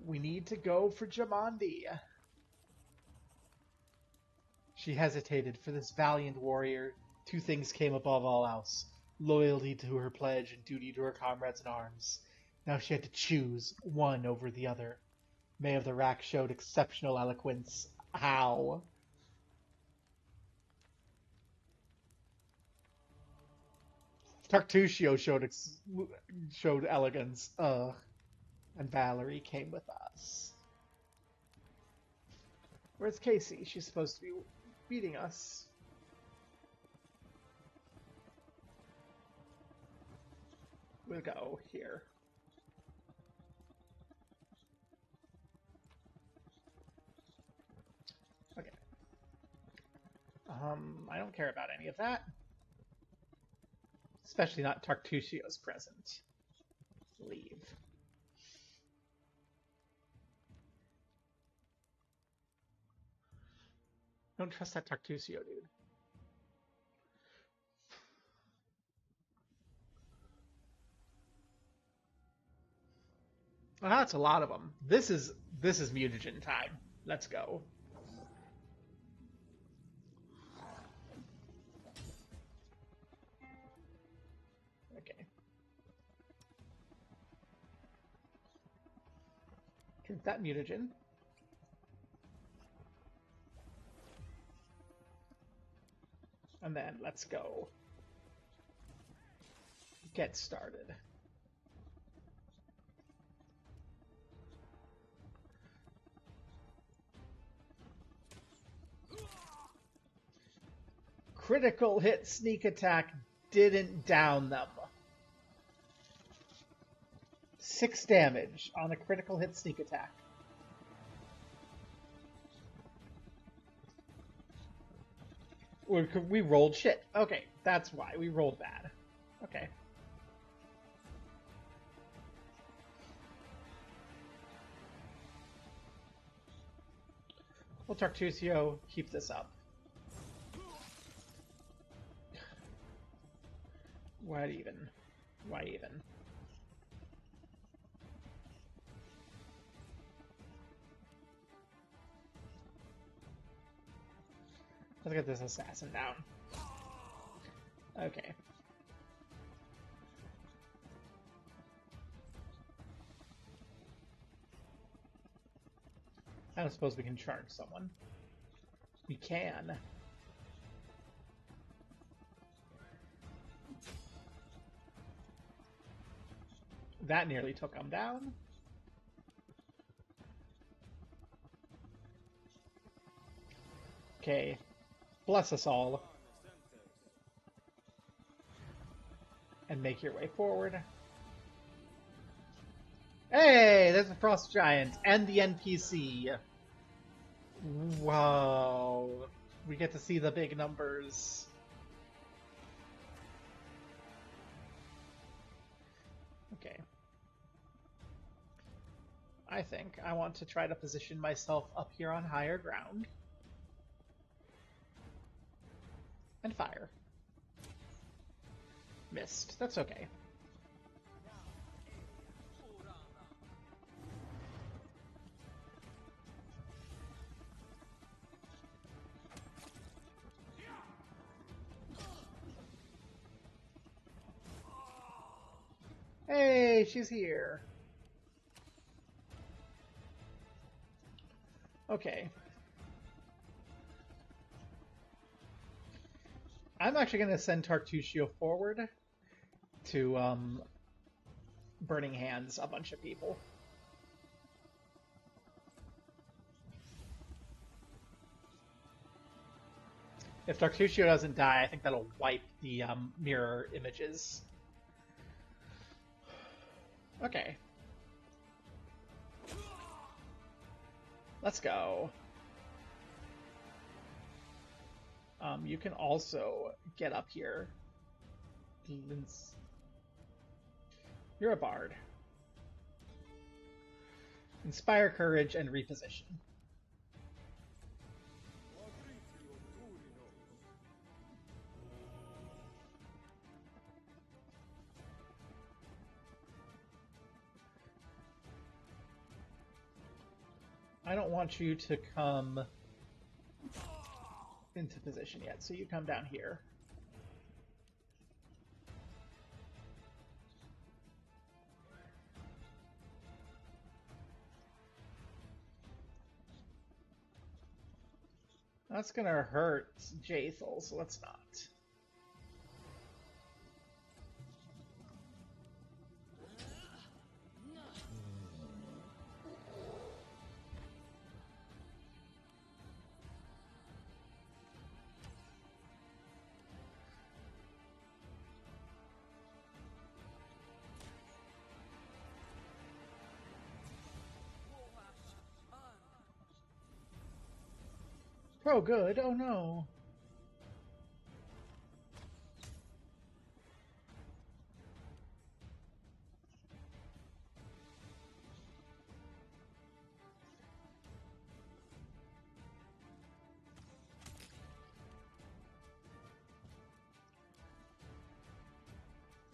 We need to go for Jamandi. She hesitated. For this valiant warrior, two things came above all else: loyalty to her pledge and duty to her comrades in arms. Now she had to choose one over the other. May of the Rack showed exceptional eloquence. How? Tartufio showed elegance. And Valerie came with us. Where's Casey? She's supposed to be beating us. We'll go here. Okay. I don't care about any of that. Especially not Tartufio's present. Leave. Don't trust that Tartufio dude. Oh, that's a lot of them. This is mutagen time. Let's go. Okay. Drink that mutagen. And then let's go. Get started. Critical hit sneak attack didn't down them. 6 damage on a critical hit sneak attack. We rolled shit. Okay, that's why. We rolled bad. Okay. Well, Tartufio, keep this up. Why even? Why even? Let's get this assassin down. Okay. I don't suppose we can charge someone. We can. That nearly took him down. Okay. Bless us all. And make your way forward. Hey, there's the Frost Giant and the NPC. Wow. We get to see the big numbers. I think I want to try to position myself up here on higher ground. And fire. Missed. That's okay. Hey, she's here. Okay. I'm actually going to send Tartusio forward to Burning Hands a bunch of people. If Tartusio doesn't die, I think that'll wipe the mirror images. Okay. Let's go. You can also get up here. You're a bard. Inspire courage and reposition. I don't want you to come into position yet, so you come down here. That's gonna hurt Jaethal, so let's not. Oh, good. Oh, no.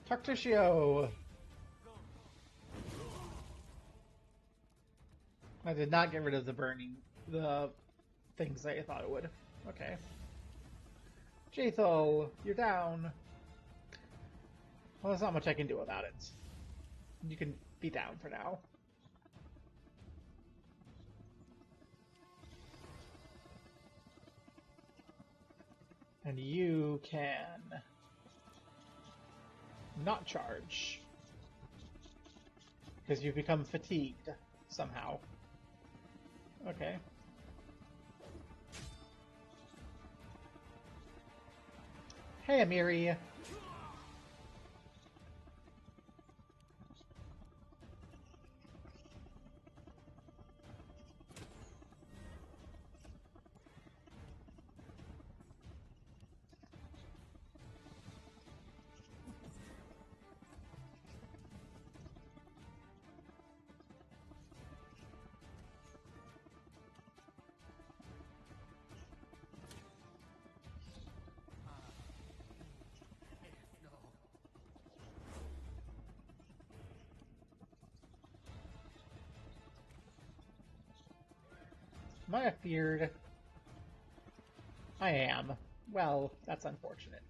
Tartusio! I did not get rid of the things that I thought it would. Okay. Jaethal, you're down. Well, there's not much I can do about it. You can be down for now. And you can not charge. Because you've become fatigued somehow. Okay. Hey, Amiri. Am I feared? I am. Well, that's unfortunate.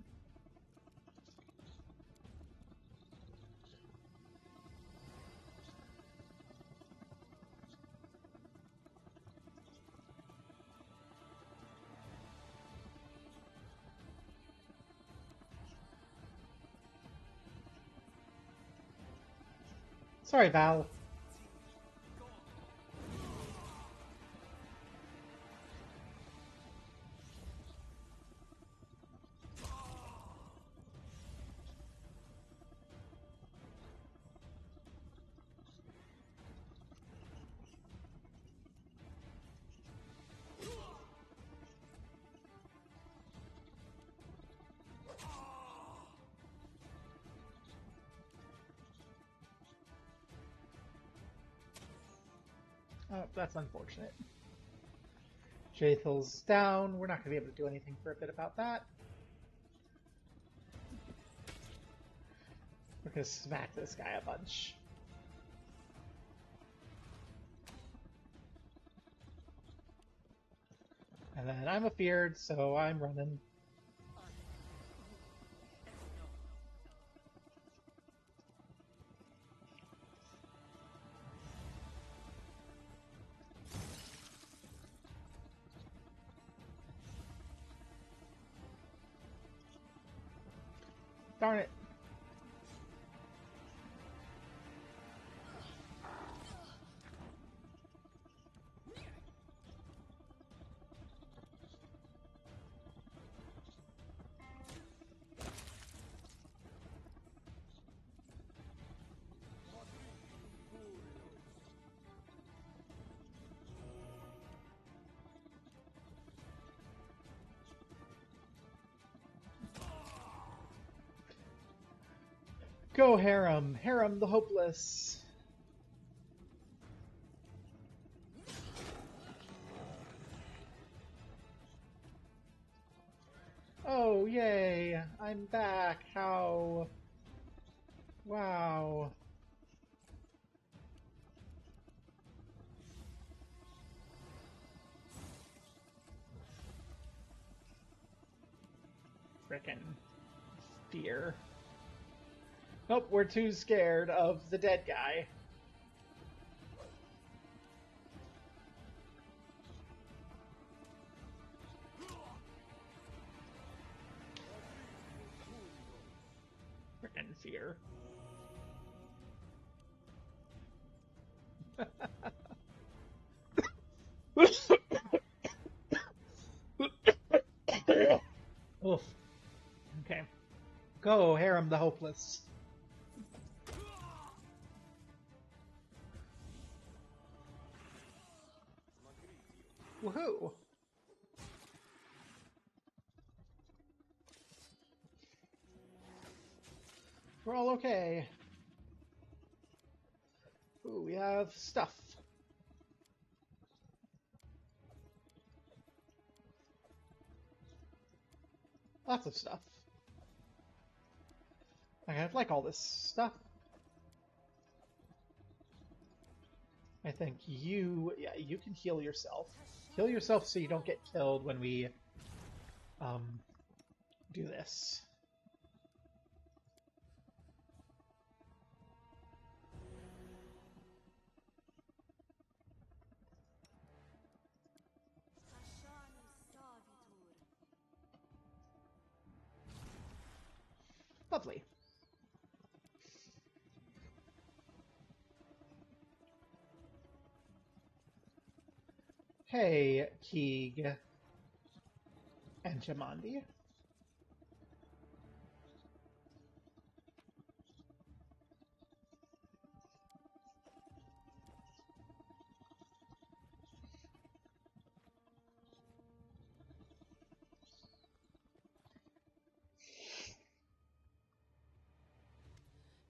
Sorry, Val. Oh, that's unfortunate. Jathel's down. We're not going to be able to do anything for a bit about that. We're going to smack this guy a bunch. And then I'm afeared, so I'm running. Darn it. Go, Harem! Harem the Hopeless! Oh, yay! I'm back! How? Wow. Frickin' fear. Nope, we're too scared of the dead guy. Frickin' fear. Oof. Okay. Go, Harem the Hopeless. Woohoo! We're all okay. Ooh, we have stuff. Lots of stuff. I kind of like all this stuff. I think you, yeah, you can heal yourself. Heal yourself so you don't get killed when we do this. Lovely. Hey, Keeg and Jamandi.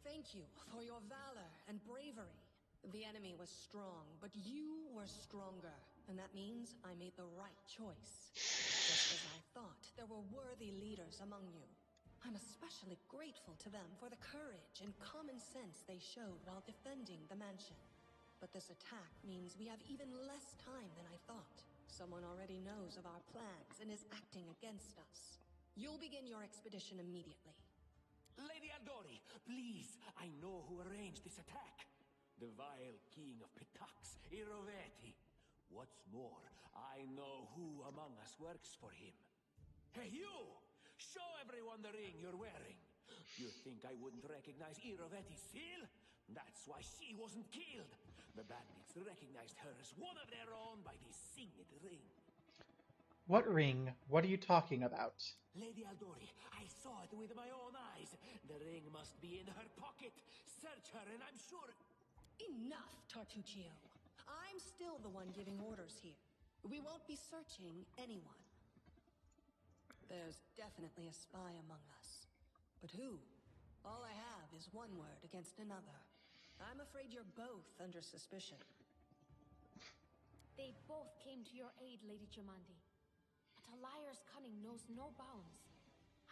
Thank you for your valor and bravery. The enemy was strong, but you were stronger. And that means I made the right choice. Just as I thought, there were worthy leaders among you. I'm especially grateful to them for the courage and common sense they showed while defending the mansion. But this attack means we have even less time than I thought. Someone already knows of our plans and is acting against us. You'll begin your expedition immediately. Lady Aldori, please, I know who arranged this attack. The vile king of Pitax, Iroveti. What's more, I know who among us works for him. Hey, you! Show everyone the ring you're wearing. You think I wouldn't recognize Iroveti's seal? That's why she wasn't killed. The bandits recognized her as one of their own by this signet ring. What ring? What are you talking about? Lady Aldori, I saw it with my own eyes. The ring must be in her pocket. Search her and I'm sure... Enough, Tartuccio. I'm still the one giving orders here. We won't be searching anyone. There's definitely a spy among us. But who? All I have is one word against another. I'm afraid you're both under suspicion. They both came to your aid, Lady Jamandi. But a liar's cunning knows no bounds.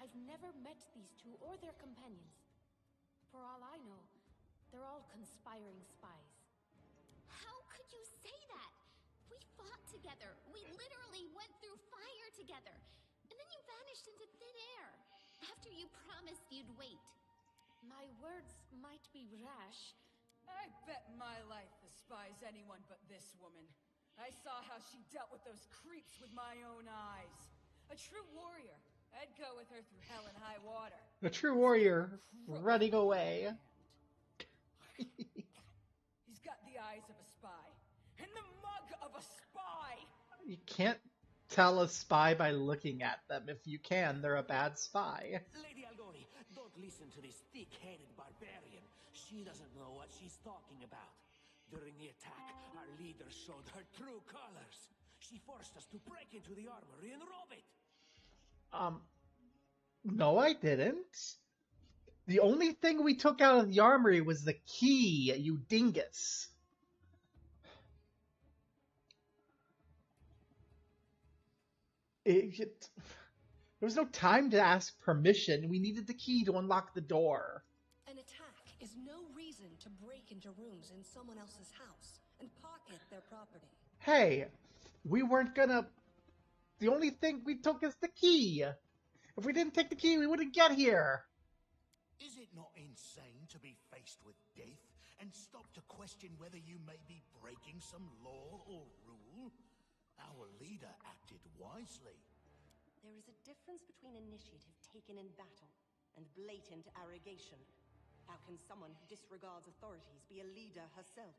I've never met these two or their companions. For all I know, they're all conspiring spies. How could you say that? We fought together. We literally went through fire together. And then you vanished into thin air. After you promised you'd wait. My words might be rash. I bet my life despises anyone but this woman. I saw how she dealt with those creeps with my own eyes. A true warrior. I'd go with her through hell and high water. A true warrior running away. He's got the eyes of a spy. And the mug of a spy! You can't tell a spy by looking at them. If you can, they're a bad spy. Lady Aldori, don't listen to this thick-headed barbarian. She doesn't know what she's talking about. During the attack, our leader showed her true colors. She forced us to break into the armory and rob it. No, I didn't. The only thing we took out of the armory was the key, you dingus. There was no time to ask permission. We needed the key to unlock the door. An attack is no reason to break into rooms in someone else's house and pocket their property. Hey, we weren't gonna... The only thing we took is the key. If we didn't take the key, we wouldn't get here. Is it not insane to be faced with death and stop to question whether you may be breaking some law or rule? Our leader acted wisely. There is a difference between initiative taken in battle and blatant arrogation. How can someone who disregards authorities be a leader herself?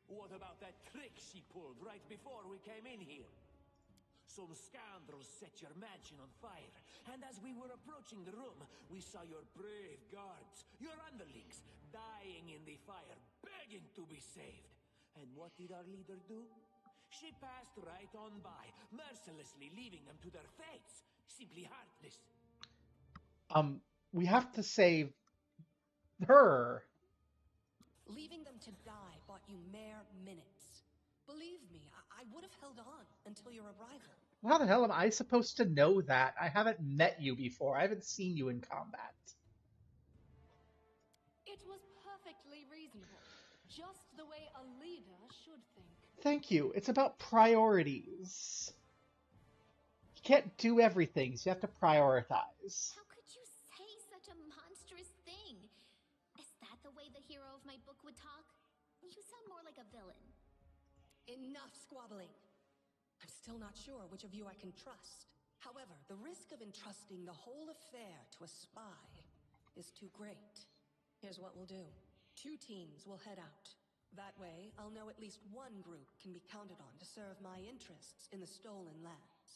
What about that trick she pulled right before we came in here? Some scoundrels set your mansion on fire, and as we were approaching the room, we saw your brave guards, your underlings, dying in the fire, begging to be saved. And what did our leader do? She passed right on by, mercilessly leaving them to their fates. Simply heartless. We have to save her. Leaving them to die bought you mere minutes. Believe me, I would have held on until your arrival. How the hell am I supposed to know that? I haven't met you before. I haven't seen you in combat. It was perfectly reasonable. Just the way a leader should think. Thank you. It's about priorities. You can't do everything, so you have to prioritize. How could you say such a monstrous thing? Is that the way the hero of my book would talk? You sound more like a villain. Enough squabbling. I'm still not sure which of you I can trust. However, the risk of entrusting the whole affair to a spy is too great. Here's what we'll do. 2 teams will head out. That way, I'll know at least one group can be counted on to serve my interests in the stolen lands.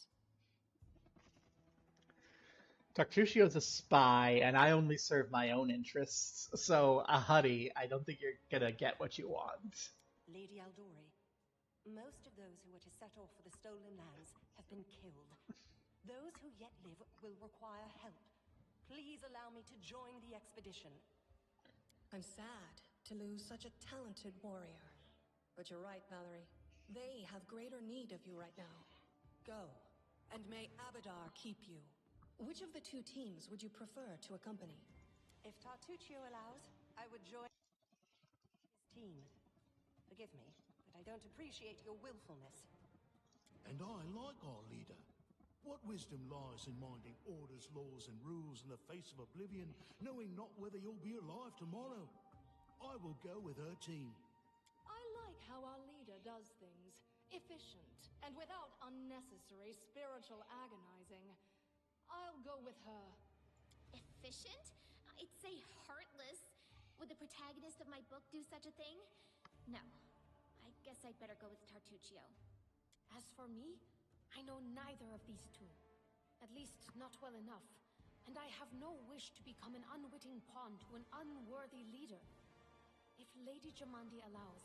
Tartuccio's a spy, and I only serve my own interests. So, Huddy, I don't think you're gonna get what you want. Lady Aldori, most of those who were to set off for the stolen lands have been killed. Those who yet live will require help. Please allow me to join the expedition. I'm sad to lose such a talented warrior. But you're right, Valerie. They have greater need of you right now. Go, and may Abadar keep you. Which of the 2 teams would you prefer to accompany? If Tartuccio allows, I would join his team. Forgive me, but I don't appreciate your willfulness. And I like our leader. What wisdom lies in minding orders, laws, and rules in the face of oblivion, knowing not whether you'll be alive tomorrow? I will go with her team. I like how our leader does things. Efficient, and without unnecessary spiritual agonizing. I'll go with her. Efficient? I'd say heartless. Would the protagonist of my book do such a thing? No. I guess I'd better go with Tartuccio. As for me, I know neither of these 2. At least not well enough. And I have no wish to become an unwitting pawn to an unworthy leader. If Lady Jamandi allows,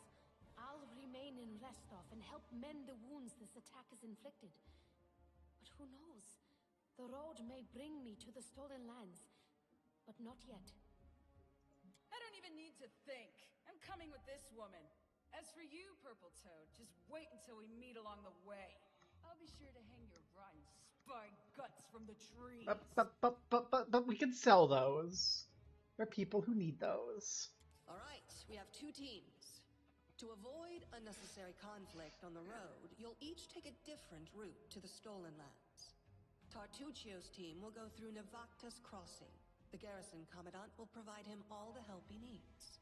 I'll remain in Restov and help mend the wounds this attack has inflicted. But who knows? The road may bring me to the stolen lands, but not yet. I don't even need to think. I'm coming with this woman. As for you, Purple Toad, just wait until we meet along the way. I'll be sure to hang your rotten spy guts from the trees. But we can sell those. There are people who need those. All right, we have 2 teams. To avoid unnecessary conflict on the road, you'll each take a different route to the Stolen Lands. Tartuccio's team will go through Navacta's Crossing. The garrison commandant will provide him all the help he needs.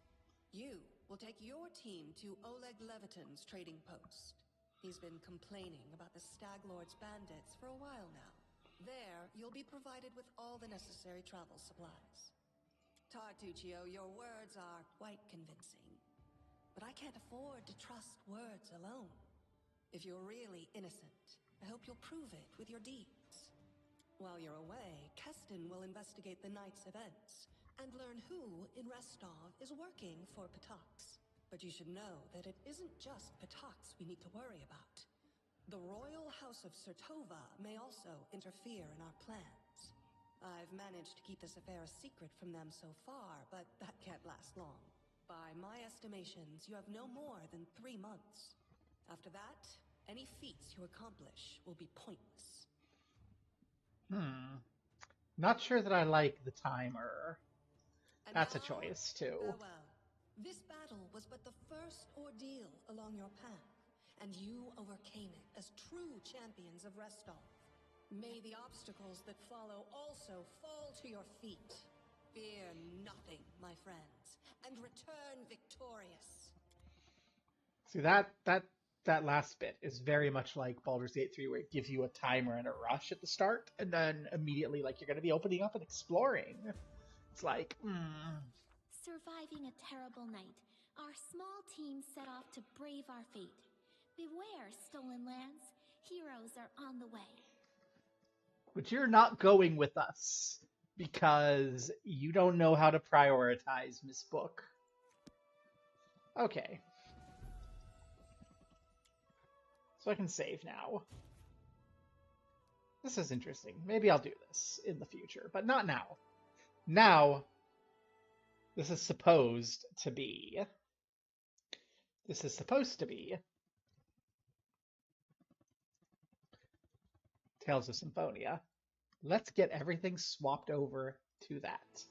You will take your team to Oleg Leviton's trading post. He's been complaining about the Stag Lord's bandits for a while now. There, you'll be provided with all the necessary travel supplies. Tartuccio, your words are quite convincing. But I can't afford to trust words alone. If you're really innocent, I hope you'll prove it with your deeds. While you're away, Keston will investigate the night's events and learn who in Restov is working for Patax. But you should know that it isn't just Patax we need to worry about. The royal house of Sertova may also interfere in our plans. I've managed to keep this affair a secret from them so far, but that can't last long. By my estimations, you have no more than 3 months. After that, any feats you accomplish will be pointless. Not sure that I like the timer. And That's a now, choice, too. Farewell. This battle was but the first ordeal along your path, and you overcame it as true champions of Restov. May the obstacles that follow also fall to your feet. Fear nothing, my friends, and return victorious. See, that last bit is very much like Baldur's Gate 3, where it gives you a timer and a rush at the start, and then immediately, like, you're going to be opening up and exploring. It's like, Surviving a terrible night, our small team set off to brave our fate. Beware, Stolen Lands. Heroes are on the way. But you're not going with us because you don't know how to prioritize, Miss Book. Okay. So I can save now. This is interesting. Maybe I'll do this in the future, but not now. Now, this is supposed to be. Tales of Symphonia. Let's get everything swapped over to that.